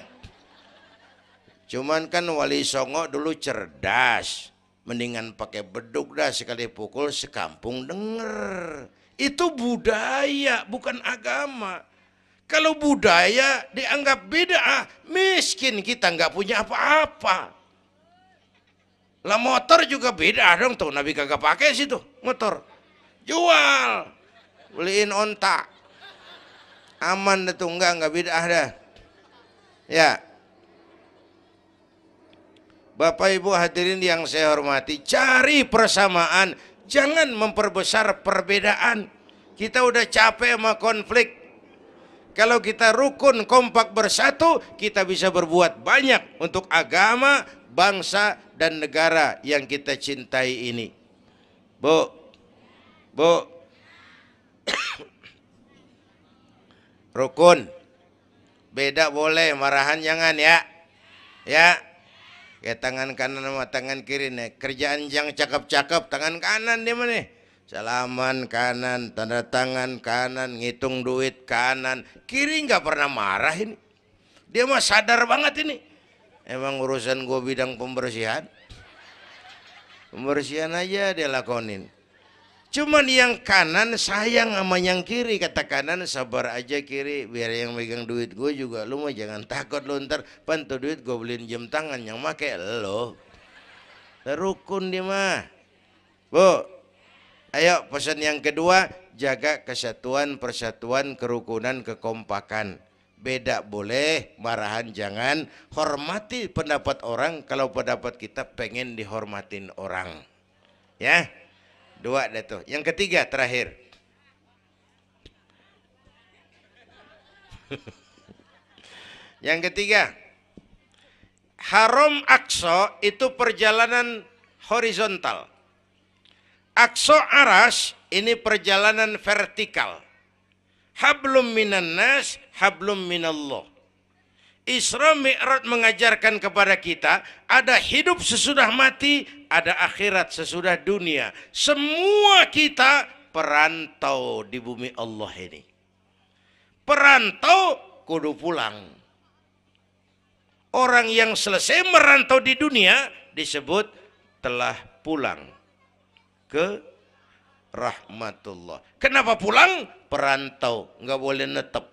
Cuman kan Wali Songo dulu cerdas. Mendingan pakai beduk dah, sekali pukul sekampung denger. Itu budaya bukan agama. Kalau budaya dianggap bid'ah, miskin kita nggak punya apa-apa. Lah motor juga bid'ah dong tuh, Nabi kagak pakai situ motor. Jual, beliin onta. Aman dah tuh, enggak bid'ah dah. Ya. Bapak Ibu hadirin yang saya hormati, cari persamaan, jangan memperbesar perbedaan. Kita udah capek sama konflik. Kalau kita rukun kompak bersatu, kita bisa berbuat banyak untuk agama, bangsa, dan negara yang kita cintai ini. Bu, rukun, beda boleh, marahan jangan ya. Ya. Kayak tangan kanan sama tangan kiri nih. Kerjaan yang cakep-cakep tangan kanan dia mana nih. Salaman kanan, tanda tangan kanan, ngitung duit kanan. Kiri nggak pernah marah ini. Dia mah sadar banget ini. Emang urusan gue bidang pembersihan. Pembersihan aja dia lakonin. Cuman yang kanan sayang sama yang kiri. Kata kanan sabar aja kiri, biar yang megang duit gue juga. Lu mah jangan takut lu ntar pantu duit gue beliin jam tangan yang make lo. Rukun dia mah. Bu, ayo pesan yang kedua, jaga kesatuan, persatuan, kerukunan, kekompakan. Beda boleh, marahan jangan. Hormati pendapat orang kalau pendapat kita pengen dihormatin orang. Ya. Dua dah tuh. Yang ketiga terakhir. Yang ketiga, Haram Aqsa itu perjalanan horizontal. Aqsa Aras ini perjalanan vertikal. Hablum minan nas, hablum minallah. Isra Mi'raj mengajarkan kepada kita ada hidup sesudah mati, ada akhirat sesudah dunia. Semua kita perantau di bumi Allah ini. Perantau kudu pulang. Orang yang selesai merantau di dunia disebut telah pulang ke rahmatullah. Kenapa pulang? Perantau, nggak boleh netep.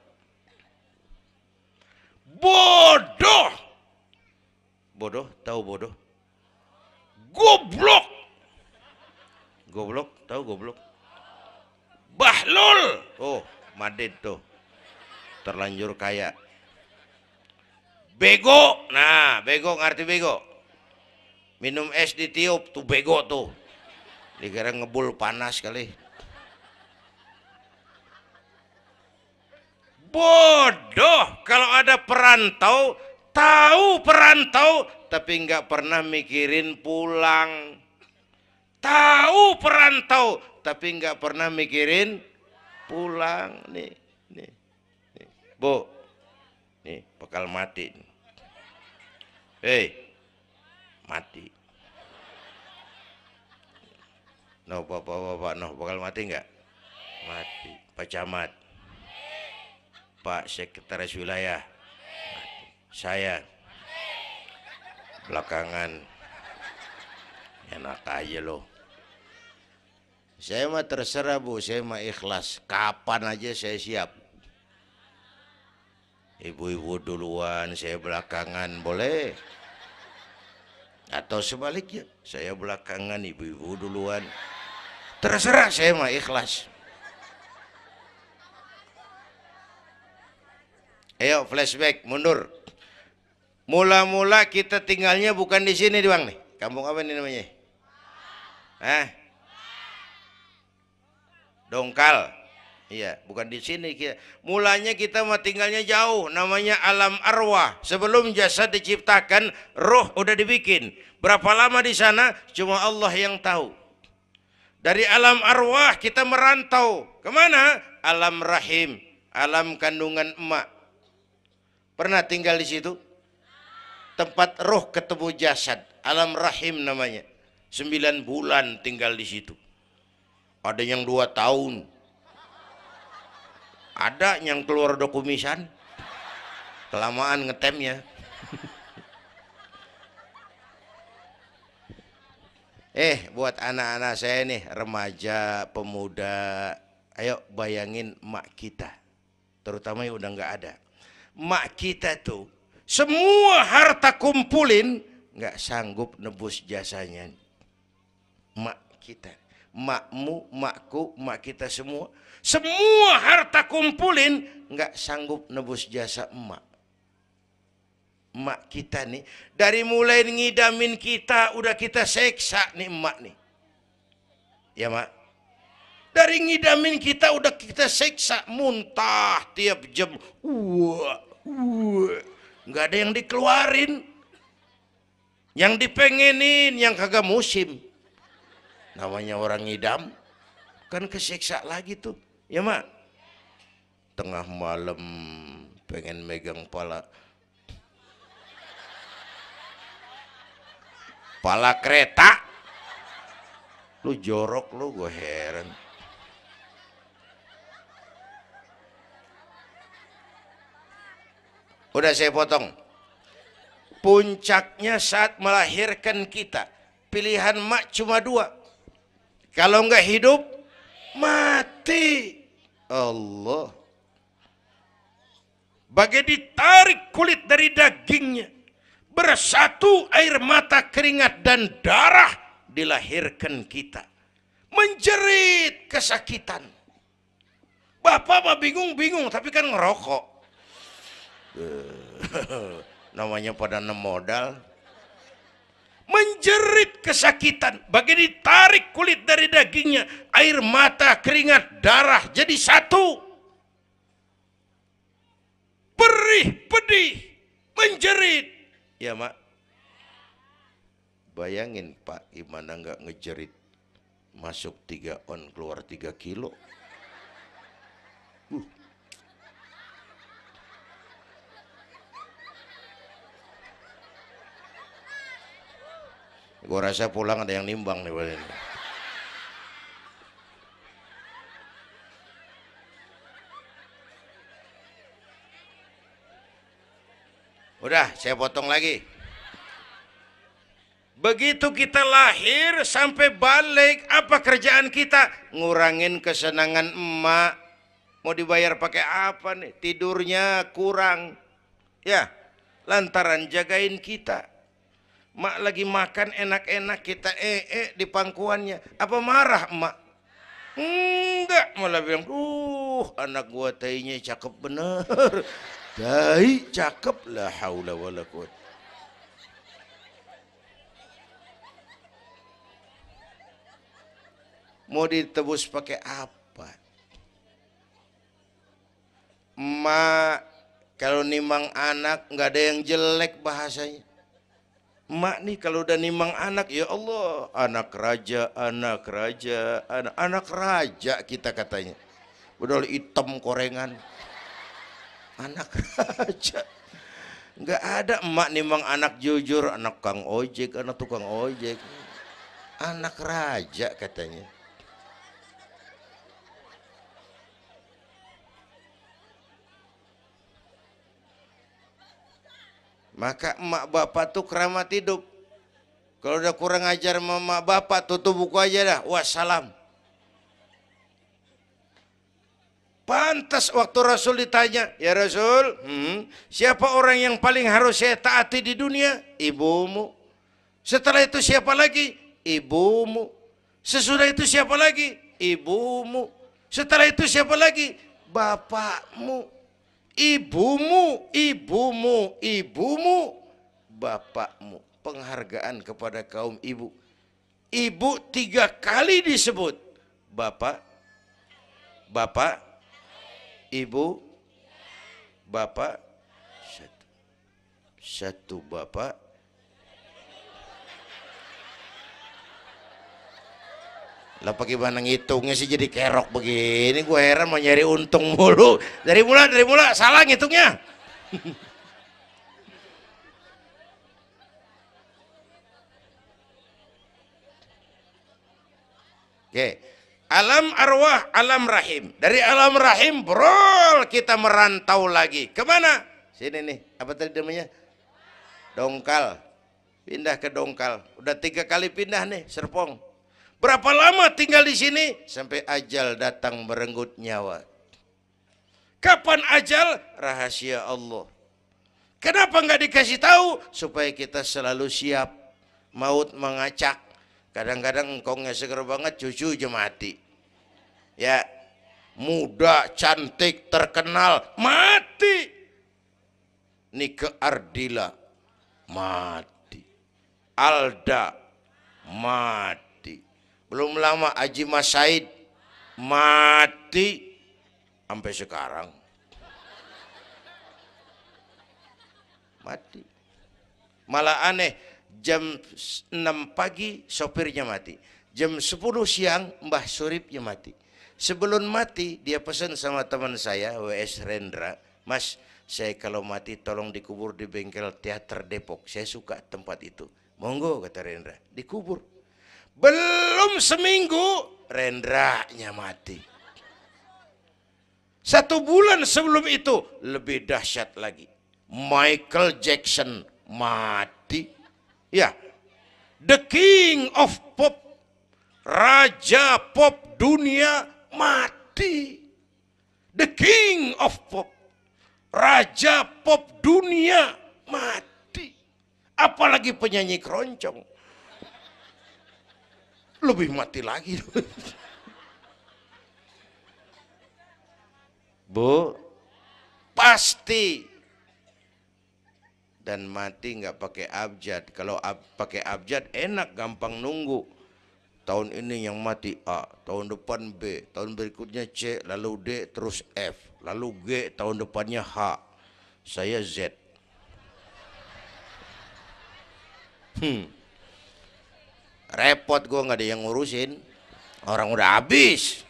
Bodoh. Bodoh, tahu bodoh? Goblok. Goblok, tahu goblok? Bahlul. Oh, Madid tuh. Terlanjur kaya. Bego. Nah, bego ngerti bego? Minum es ditiup tuh bego tuh. Dikira ngebul panas kali. Bodoh. Kalau ada perantau Tahu perantau tapi nggak pernah mikirin pulang. Tahu perantau tapi nggak pernah mikirin pulang. Nih, nih, nih. Bu, nih bakal mati. Hei, mati. No, bapak, no, bakal mati nggak? Mati. Pak Camat, Pak Sekretaris Wilayah, saya belakangan enak aja loh. Saya mah terserah Bu, saya mah ikhlas. Kapan aja saya siap. Ibu-ibu duluan, saya belakangan, boleh. Atau sebaliknya, saya belakangan, ibu-ibu duluan. Terserah, saya mah ikhlas. Ayo flashback, mundur. Mula-mula kita tinggalnya bukan di sini doang nih. Kampung apa ini namanya? Dongkal. Iya, bukan di sini kita. Mulanya kita mah tinggalnya jauh, namanya alam arwah. Sebelum jasad diciptakan, roh udah dibikin. Berapa lama di sana? Cuma Allah yang tahu. Dari alam arwah kita merantau kemana? Alam rahim, alam kandungan emak. Pernah tinggal di situ? Tempat roh ketemu jasad, alam rahim namanya. 9 bulan tinggal di situ. Ada yang 2 tahun. Ada yang keluar dokumisan. Kelamaan ngetemnya. Buat anak-anak saya nih, remaja, pemuda, ayo bayangin mak kita, terutama yang udah nggak ada. Mak kita tuh semua harta kumpulin nggak sanggup nebus jasanya. Mak kita, makmu, makku, mak kita semua harta kumpulin nggak sanggup nebus jasa emak. Emak kita nih, dari mulai ngidamin kita udah kita seksa nih emak nih. Ya mak, dari ngidamin kita udah kita seksa, muntah tiap jam. Nggak ada yang dikeluarin, yang dipengenin, yang kagak musim. Namanya orang ngidam kan keseksa lagi tuh. Ya mak, tengah malam pengen megang pala kereta, lu jorok lu, gue heran. Udah saya potong. Puncaknya saat melahirkan kita, pilihan mak cuma 2. Kalau nggak hidup, mati. Allah. Bagai ditarik kulit dari dagingnya, bersatu air mata, keringat dan darah, dilahirkan kita. Menjerit kesakitan. Bapak mah bingung-bingung tapi kan ngerokok. Namanya pada modal. Menjerit kesakitan, bagai ditarik kulit dari dagingnya, air mata, keringat, darah jadi satu. Perih, pedih, menjerit. Ya mak, bayangin Pak, gimana nggak ngejerit. Masuk 3 on, keluar 3 kilo. Gue rasa pulang ada yang nimbang nih. Udah, saya potong lagi. Begitu kita lahir sampai balik, apa kerjaan kita? Ngurangin kesenangan emak. Mau dibayar pakai apa nih? Tidurnya kurang. Ya, lantaran jagain kita. Mak lagi makan enak-enak, kita di pangkuannya. Apa marah emak? Enggak, malah bilang, anak gua tainya cakep bener. Tai cakep, la haula wala quwwata. Mau ditebus pakai apa? Mak Kalau nimang anak nggak ada yang jelek bahasanya. Mak nih kalau udah nimang anak, ya Allah, anak raja, anak raja, anak raja kita katanya. Udah hitam korengan, anak raja. Nggak ada emak nimang anak jujur, anak kang ojek, anak tukang ojek, anak raja katanya. Maka emak bapak tuh keramat hidup. Kalau udah kurang ajar sama emak bapak, tutup buku aja dah. Wassalam. Pantas waktu Rasul ditanya, ya Rasul, siapa orang yang paling harus saya taati di dunia? Ibumu. Setelah itu siapa lagi? Ibumu. Sesudah itu siapa lagi? Ibumu. Setelah itu siapa lagi? Bapakmu. Ibumu, ibumu, ibumu, bapakmu. Penghargaan kepada kaum ibu. Ibu 3 kali disebut. Bapak, bapak, ibu, bapak, satu bapak. Lah bagaimana ngitungnya sih jadi kerok begini? Gue heran, mau nyari untung mulu. Dari mula salah ngitungnya. Oke. Alam arwah, alam rahim. Dari alam rahim, brol, kita merantau lagi. Kemana? Sini nih, apa tadi namanya? Dongkal. Pindah ke Dongkal. Udah 3 kali pindah nih, Serpong. Berapa lama tinggal di sini? Sampai ajal datang merenggut nyawa. Kapan ajal? Rahasia Allah. Kenapa nggak dikasih tahu? Supaya kita selalu siap. Maut mengacak. Kadang-kadang engkongnya seger banget, cucu aja mati. Ya, muda, cantik, terkenal, mati. Nike Ardila, mati. Alda, mati. Belum lama Haji Mas Said mati sampai sekarang. Mati. Malah aneh, jam 6 pagi sopirnya mati. Jam 10 siang Mbah Suripnya mati. Sebelum mati dia pesan sama teman saya WS Rendra, Mas, saya kalau mati tolong dikubur di bengkel teater Depok. Saya suka tempat itu. Monggo, kata Rendra, dikubur. Belum seminggu Rendranya mati. 1 bulan sebelum itu lebih dahsyat lagi. Michael Jackson mati. Ya, the king of pop, raja pop dunia mati. The king of pop, raja pop dunia mati. Apalagi penyanyi keroncong. Lebih mati lagi. Bu, pasti. Dan mati nggak pakai abjad. Kalau pakai abjad enak, gampang nunggu. Tahun ini yang mati A, tahun depan B, tahun berikutnya C, lalu D, terus F, lalu G, tahun depannya H. Saya Z. Repot, gue nggak ada yang ngurusin. Orang udah habis.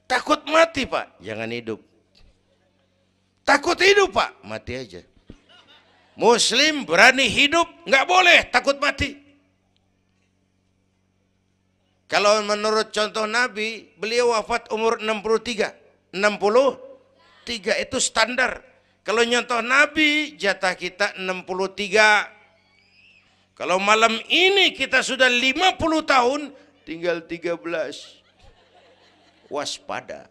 Takut mati, Pak, jangan hidup. Takut hidup, Pak, mati aja. Muslim berani hidup, nggak boleh takut mati. Kalau menurut contoh Nabi, beliau wafat umur 63. 63 itu standar. Kalau nyontoh Nabi, jatah kita 63. Kalau malam ini kita sudah 50 tahun, tinggal 13. Waspada.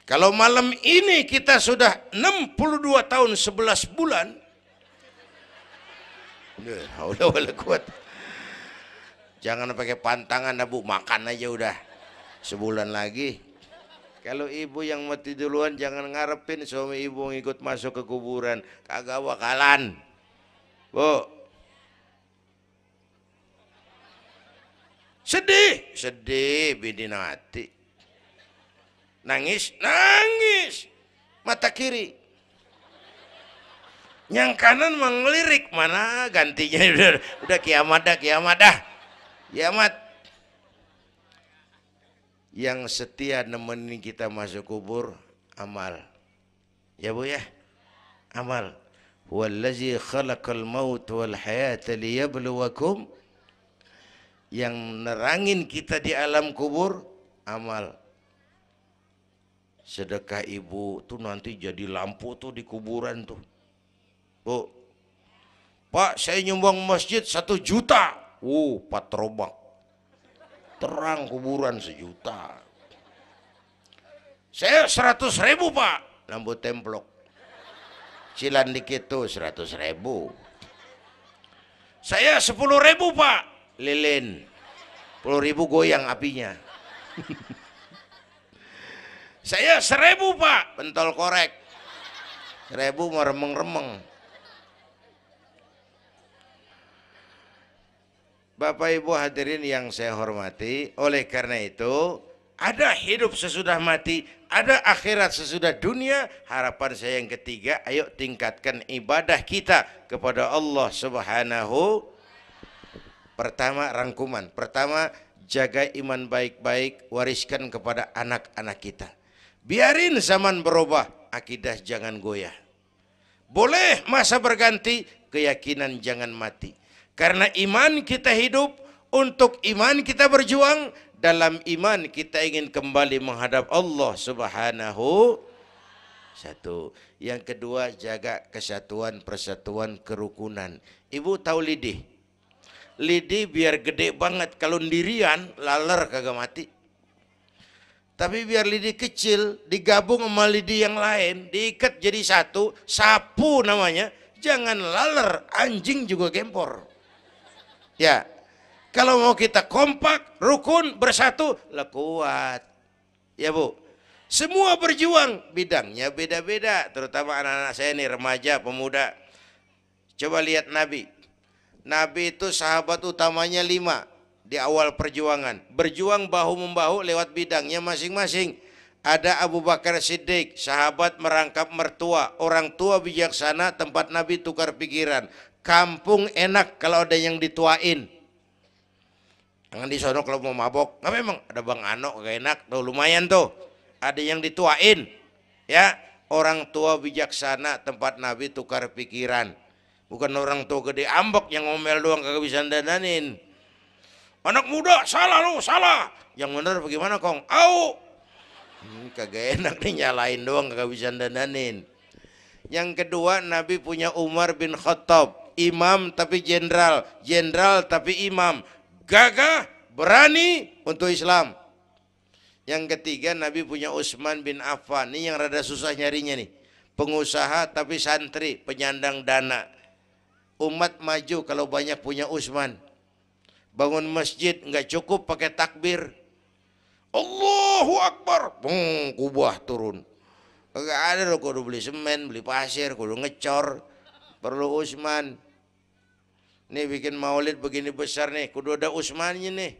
Kalau malam ini kita sudah 62 tahun 11 bulan, udah kuat. Jangan pakai pantangan, Bu, makan aja udah. Sebulan lagi. Kalau ibu yang mati duluan, jangan ngarepin suami ibu ngikut masuk ke kuburan. Kagak bakalan. Bu. Sedih, sedih bini mati. Nangis, nangis. Mata kiri. Yang kanan mengelirik, mana gantinya udah kiamat dah, kiamat dah. Kiamat. Yang setia nemenin kita masuk kubur, amal. Ya Bu ya? Amal. Wallazi khalaqal maut wal hayata liyabluwakum. Yang nerangin kita di alam kubur, amal. Sedekah ibu tuh nanti jadi lampu tuh di kuburan tuh. Bu, Pak saya nyumbang masjid 1 juta. Patrobak. Terang kuburan 1 juta. Saya 100.000 Pak. Lampu templok. Cilan dikit tuh 100.000. Saya 10.000 Pak. Lilin. 10.000 goyang apinya. Saya 1.000 Pak, pentol korek. 1.000 mau remeng-remeng. Bapak Ibu hadirin yang saya hormati, oleh karena itu ada hidup sesudah mati, ada akhirat sesudah dunia. Harapan saya yang ketiga, ayo tingkatkan ibadah kita kepada Allah Subhanahu. Pertama rangkuman, pertama jaga iman baik-baik, wariskan kepada anak-anak kita. Biarin zaman berubah, akidah jangan goyah. Boleh masa berganti, keyakinan jangan mati. Karena iman kita hidup, untuk iman kita berjuang, dalam iman kita ingin kembali menghadap Allah Subhanahu. Satu. Yang kedua, jaga kesatuan, persatuan, kerukunan. Ibu tahu lidi? Lidi biar gede banget, kalau ndirian laler kagak mati. Tapi biar lidi kecil digabung sama lidi yang lain, diikat jadi satu, sapu namanya, jangan laler, anjing juga gempor. Ya, kalau mau kita kompak, rukun, bersatu, lah kuat. Ya Bu, semua berjuang, bidangnya beda-beda, terutama anak-anak saya nih, remaja, pemuda. Coba lihat Nabi. Nabi itu sahabat utamanya 5. Di awal perjuangan, berjuang bahu-membahu lewat bidangnya masing-masing. Ada Abu Bakar Siddiq, sahabat merangkap mertua, orang tua bijaksana, tempat Nabi tukar pikiran. Kampung enak kalau ada yang dituain. Jangan di sono kalau mau mabok. Nggak, memang ada Bang Ano gak enak, tuh lumayan tuh. Ada yang dituain, ya. Orang tua bijaksana, tempat Nabi tukar pikiran. Bukan orang tua gede ambek yang ngomel doang kagak bisa dandanin. Anak muda, salah lu, salah. Yang bener bagaimana Kong? Au. Kagak enak nih, nyalain doang kagak bisa dandanin. Yang kedua, Nabi punya Umar bin Khattab, imam tapi jenderal, jenderal tapi imam, gagah, berani untuk Islam. Yang ketiga, Nabi punya Utsman bin Affan, ini yang rada susah nyarinya nih, pengusaha tapi santri, penyandang dana. Umat maju kalau banyak punya Utsman. Bangun masjid nggak cukup pakai takbir, Allahu Akbar, kubah turun. Gak ada loh, kudu beli semen, beli pasir, kudu ngecor, perlu Utsman. Nih bikin maulid begini besar nih, kudu ada Utsmannya nih.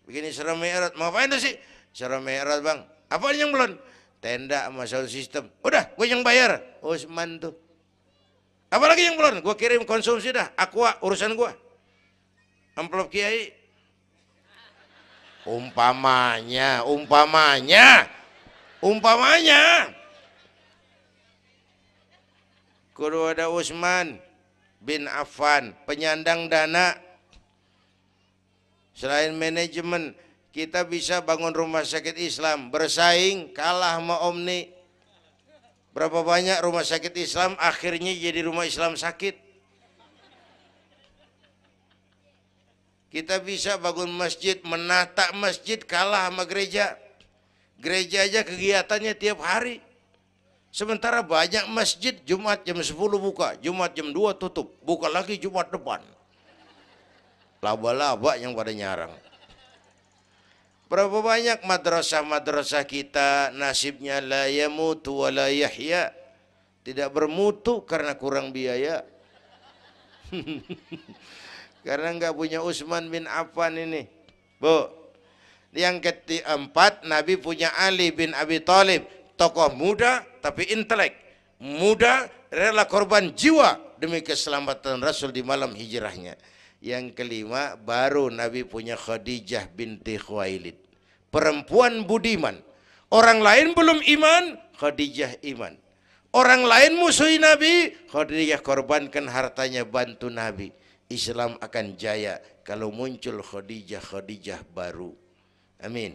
Begini Isra Mi'raj, mau ngapain tuh sih? Isra Mi'raj Bang, apa yang belum? Tenda sama sound system, udah gue yang bayar, Utsman tuh. Apalagi yang belum? Gue kirim konsumsi dah, aqua urusan gue. Amplop kiai. Umpamanya kudu ada Utsman bin Affan, penyandang dana. Selain manajemen, kita bisa bangun rumah sakit Islam, bersaing kalah sama Omni. Berapa banyak rumah sakit Islam akhirnya jadi rumah Islam sakit. Kita bisa bangun masjid, menata masjid kalah sama gereja. Gereja aja kegiatannya tiap hari. Sementara banyak masjid Jumat jam 10 buka, Jumat jam 2 tutup, buka lagi Jumat depan. Laba-laba yang pada nyarang. Berapa banyak madrasah-madrasah kita nasibnya la yamutu wa la yahya, tidak bermutu karena kurang biaya. Karena nggak punya Utsman bin Affan ini. Bu. Yang keempat, Nabi punya Ali bin Abi Thalib, tokoh muda tapi intelek, muda rela korban jiwa demi keselamatan Rasul di malam hijrahnya. Yang kelima, baru Nabi punya Khadijah binti Khuwailid, perempuan budiman. Orang lain belum iman, Khadijah iman. Orang lain musuhi Nabi, Khadijah korbankan hartanya bantu Nabi. Islam akan jaya kalau muncul Khadijah baru. Amin.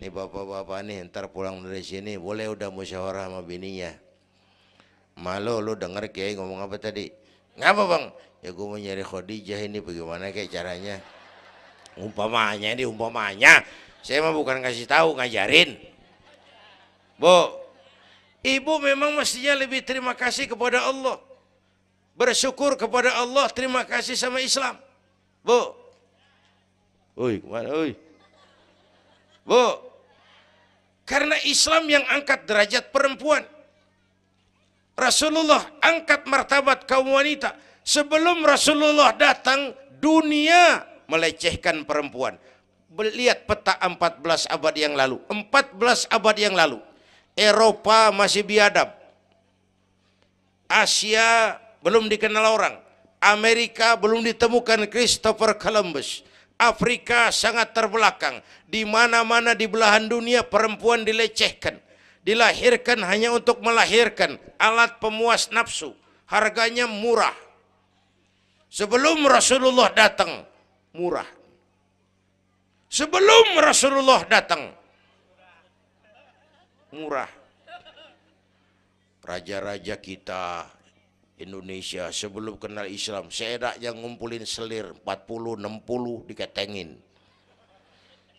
Nih bapak-bapak nih, ntar pulang dari sini boleh udah musyawarah sama bininya. Malu lu denger Kiai ngomong apa tadi? Ngapa bang? Ya gue mau nyari Khadijah ini, bagaimana kayak caranya? Umpamanya. Saya mah bukan kasih tahu, ngajarin. Bu, ibu memang mestinya lebih terima kasih kepada Allah. Bersyukur kepada Allah, terima kasih sama Islam. Bu. Oi, kemana oi? Bu, karena Islam yang angkat derajat perempuan. Rasulullah angkat martabat kaum wanita. Sebelum Rasulullah datang, dunia melecehkan perempuan. Lihat peta 14 abad yang lalu. 14 abad yang lalu. Eropa masih biadab. Asia belum dikenal orang. Amerika belum ditemukan Christopher Columbus. Afrika sangat terbelakang. Di mana-mana di belahan dunia perempuan dilecehkan. Dilahirkan hanya untuk melahirkan, alat pemuas nafsu. Harganya murah. Sebelum Rasulullah datang, murah. Sebelum Rasulullah datang, murah. Raja-raja kita Indonesia sebelum kenal Islam, saya yang ngumpulin selir 40-60 diketengin.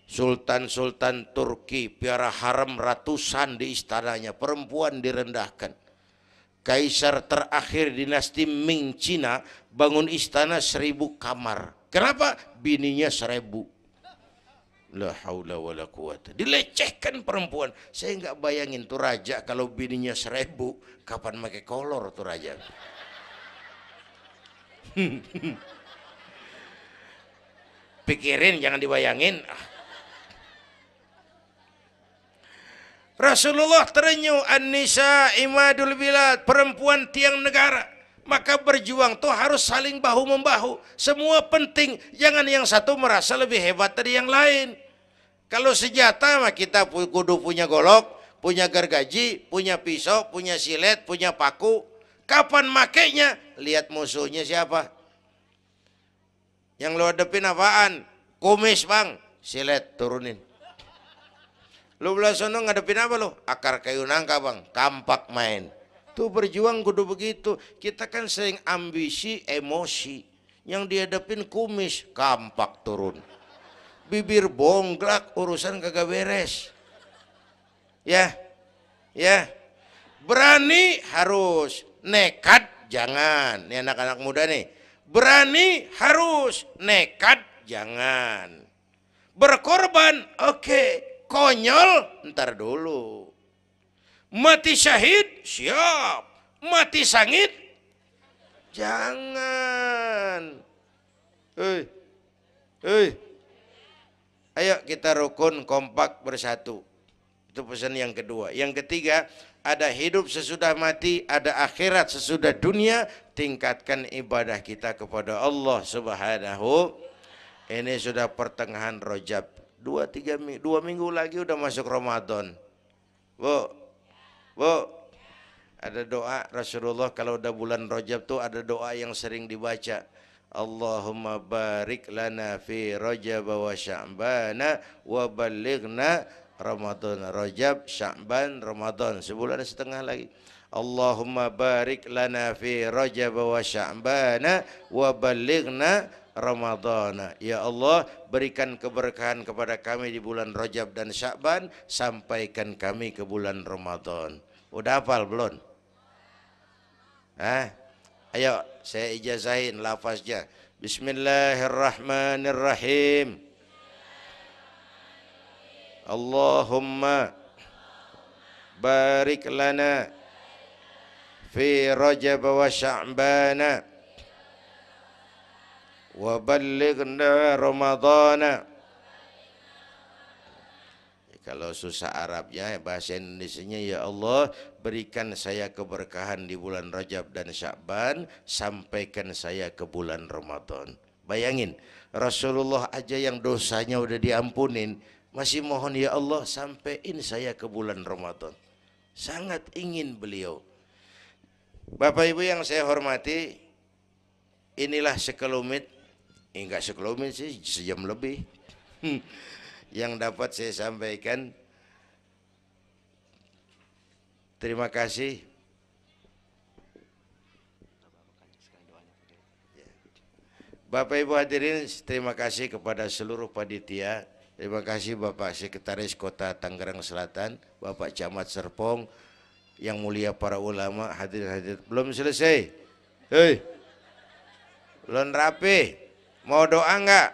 Sultan-sultan Turki piara haram ratusan di istananya, perempuan direndahkan. Kaisar terakhir dinasti Ming Cina bangun istana 1000 kamar. Kenapa? Bininya 1000. La haula wala quwata. Dilecehkan perempuan. Saya nggak bayangin tuh raja kalau bininya 1000, kapan pakai kolor tuh raja. Pikirin, jangan dibayangin. Rasulullah terenyuh, an-nisa imadul bilad, perempuan tiang negara. Maka berjuang tuh harus saling bahu-membahu. Semua penting, jangan yang satu merasa lebih hebat dari yang lain. Kalau senjata mah kita kudu punya golok, punya gergaji, punya pisau, punya silet, punya paku. Kapan makainya? Lihat musuhnya siapa. Yang lo hadepin apaan? Kumis bang, silet turunin. Lu belah sono ngadepin apa lo? Akar kayu nangka bang, kampak main. Tuh berjuang kudu begitu. Kita kan sering ambisi, emosi. Yang dihadapin kumis, kampak turun. Bibir bonglak, urusan kagak beres. Ya, berani harus, nekat jangan. Ini anak-anak muda nih. Berani harus, nekat jangan. Berkorban, oke. Konyol, ntar dulu. Mati syahid, siap. Mati sangit, jangan. Ayo kita rukun, kompak, bersatu. Itu pesan yang kedua. Yang ketiga, ada hidup sesudah mati, ada akhirat sesudah dunia. Tingkatkan ibadah kita kepada Allah Subhanahu. Ini sudah pertengahan Rajab. 2 minggu lagi udah masuk Ramadan. Bu, ada doa Rasulullah kalau udah bulan Rajab tuh ada doa yang sering dibaca. Allahumma barik lana fi Rajab wa Sya'bana wa ballighna Ramadan. Rajab, Sya'ban, Ramadan, sebulan setengah lagi. Allahumma barik lana fi Rajab wa Sya'bana wa ballighna Ramadhan. Ya Allah, berikan keberkahan kepada kami di bulan Rajab dan Sya'ban, sampaikan kami ke bulan Ramadan. Udah hafal belum? Ayo saya ijazahin lafaznya. Bismillahirrahmanirrahim. Allahumma barik lana fi Rajab wa Sya'bana wa ballighna Ramadhana Kalau susah Arabnya, bahasa Indonesianya, ya Allah berikan saya keberkahan di bulan Rajab dan Sya'ban, sampaikan saya ke bulan Ramadan. Bayangin, Rasulullah aja yang dosanya udah diampunin, masih mohon ya Allah sampaiin saya ke bulan Ramadan. Sangat ingin beliau. Bapak Ibu yang saya hormati, inilah sekelumit, enggak sekelumit sih, sejam lebih yang dapat saya sampaikan. Terima kasih. Bapak Ibu hadirin, terima kasih kepada seluruh panitia. Terima kasih Bapak Sekretaris Kota Tangerang Selatan, Bapak Camat Serpong, yang mulia para ulama, hadirin-hadirin. Belum selesai. Hei, belum rapi. Mau doa enggak?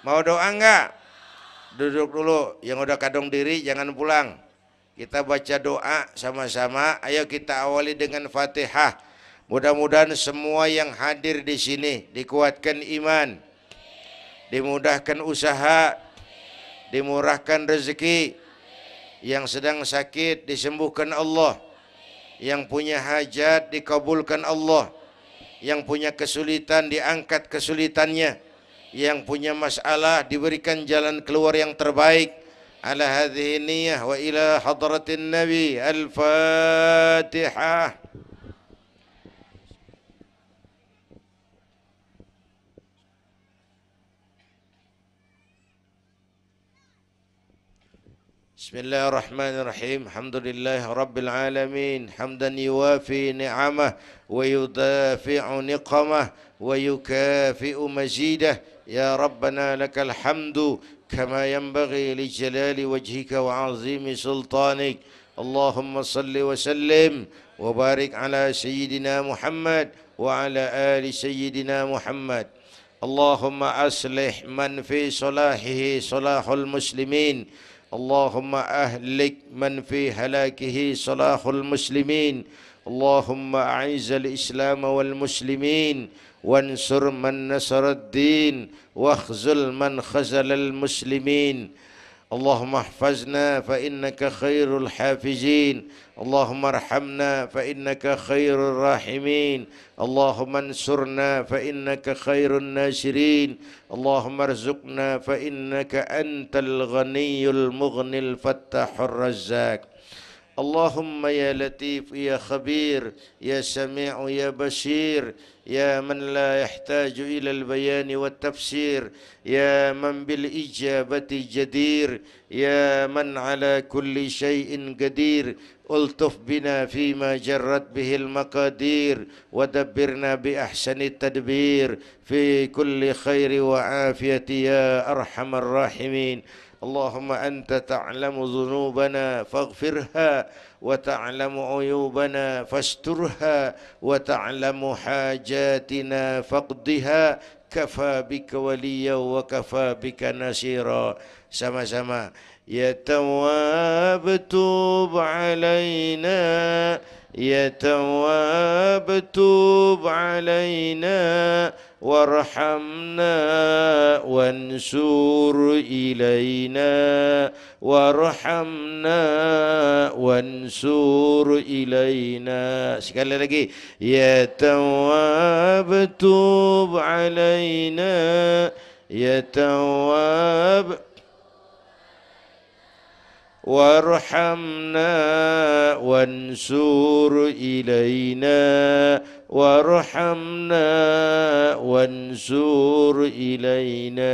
Mau doa enggak? Duduk dulu, yang udah kadung diri jangan pulang. Kita baca doa sama-sama. Ayo kita awali dengan Fatihah. Mudah-mudahan semua yang hadir di sini dikuatkan iman, dimudahkan usaha, dimurahkan rezeki, yang sedang sakit disembuhkan Allah, yang punya hajat dikabulkan Allah, yang punya kesulitan diangkat kesulitannya, yang punya masalah diberikan jalan keluar yang terbaik. Ala hadhihi niyyah wa ila hadratin Nabi. Al-Fatihah. Bismillahirrahmanirrahim. Alhamdulillah Rabbil Alamin. Hamdan yuwafi ni'amah wa yudafi'u niqamah wa yukafi'u mazidah. Ya Rabbana lakal hamdu kama yanbaghi li jalali wajhika wa azimi sultanik. Allahumma salli wa sallim wa barik ala Sayyidina Muhammad wa ala ali Sayyidina Muhammad. Allahumma aslih man fi salahihi salahul muslimin. اللهم أهلك من في هلاكه صلاح المسلمين. اللهم أعز الإسلام والمسلمين وانصر من نصر الدين واخذل من خذل المسلمين. اللهم احفظنا فإنك خير الحافظين. اللهم ارحمنا فإنك خير الراحمين. اللهم انصرنا فإنك خير الناصرين. اللهم ارزقنا فإنك أنت الغني المغني الفتاح الرزاق. اللهم يا لطيف يا خبير يا سميع يا بصير يا من لا يحتاج إلى البيان والتفسير يا من بالإجابة جدير يا من على كل شيء قدير ألطف بنا فيما جرت به المقادير ودبرنا بأحسن التدبير في كل خير وعافية يا أرحم الراحمين. اللهم أنت تعلم ذنوبنا فاغفرها وتعلم عيوبنا فاسترها وتعلم حاجاتنا فاقضها. كفى بك وليا وكفى بك نصيرا. Sama-sama. Ya Tawwab tub alaina, Ya Tawwab tub alaina, warhamna wansur ilaina, warhamna wansur ilaina. Sekali lagi. Ya Tawwab tub alaina, Ya Tawwab warhamna wansur ilaina, warhamna wansur ilaina.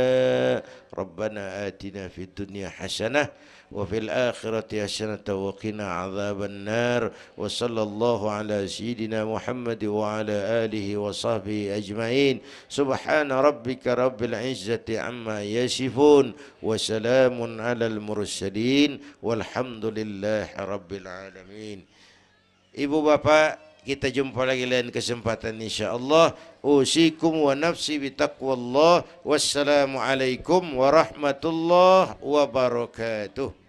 Rabbana atina fid dunya hasanah wa fil akhirati hasanah wa qina adzaban nar. Wa sallallahu ala sayyidina Muhammad wa ala alihi wa sahbihi ajma'in. Subhana rabbika rabbil izzati amma yasifun wa salamun alal mursalin walhamdulillahi rabbil alamin. Ibu bapak, kita jumpa lagi lain kesempatan insyaallah. Usikum wa nafsi bitaqwallah. Wassalamu alaikum warahmatullahi wabarakatuh.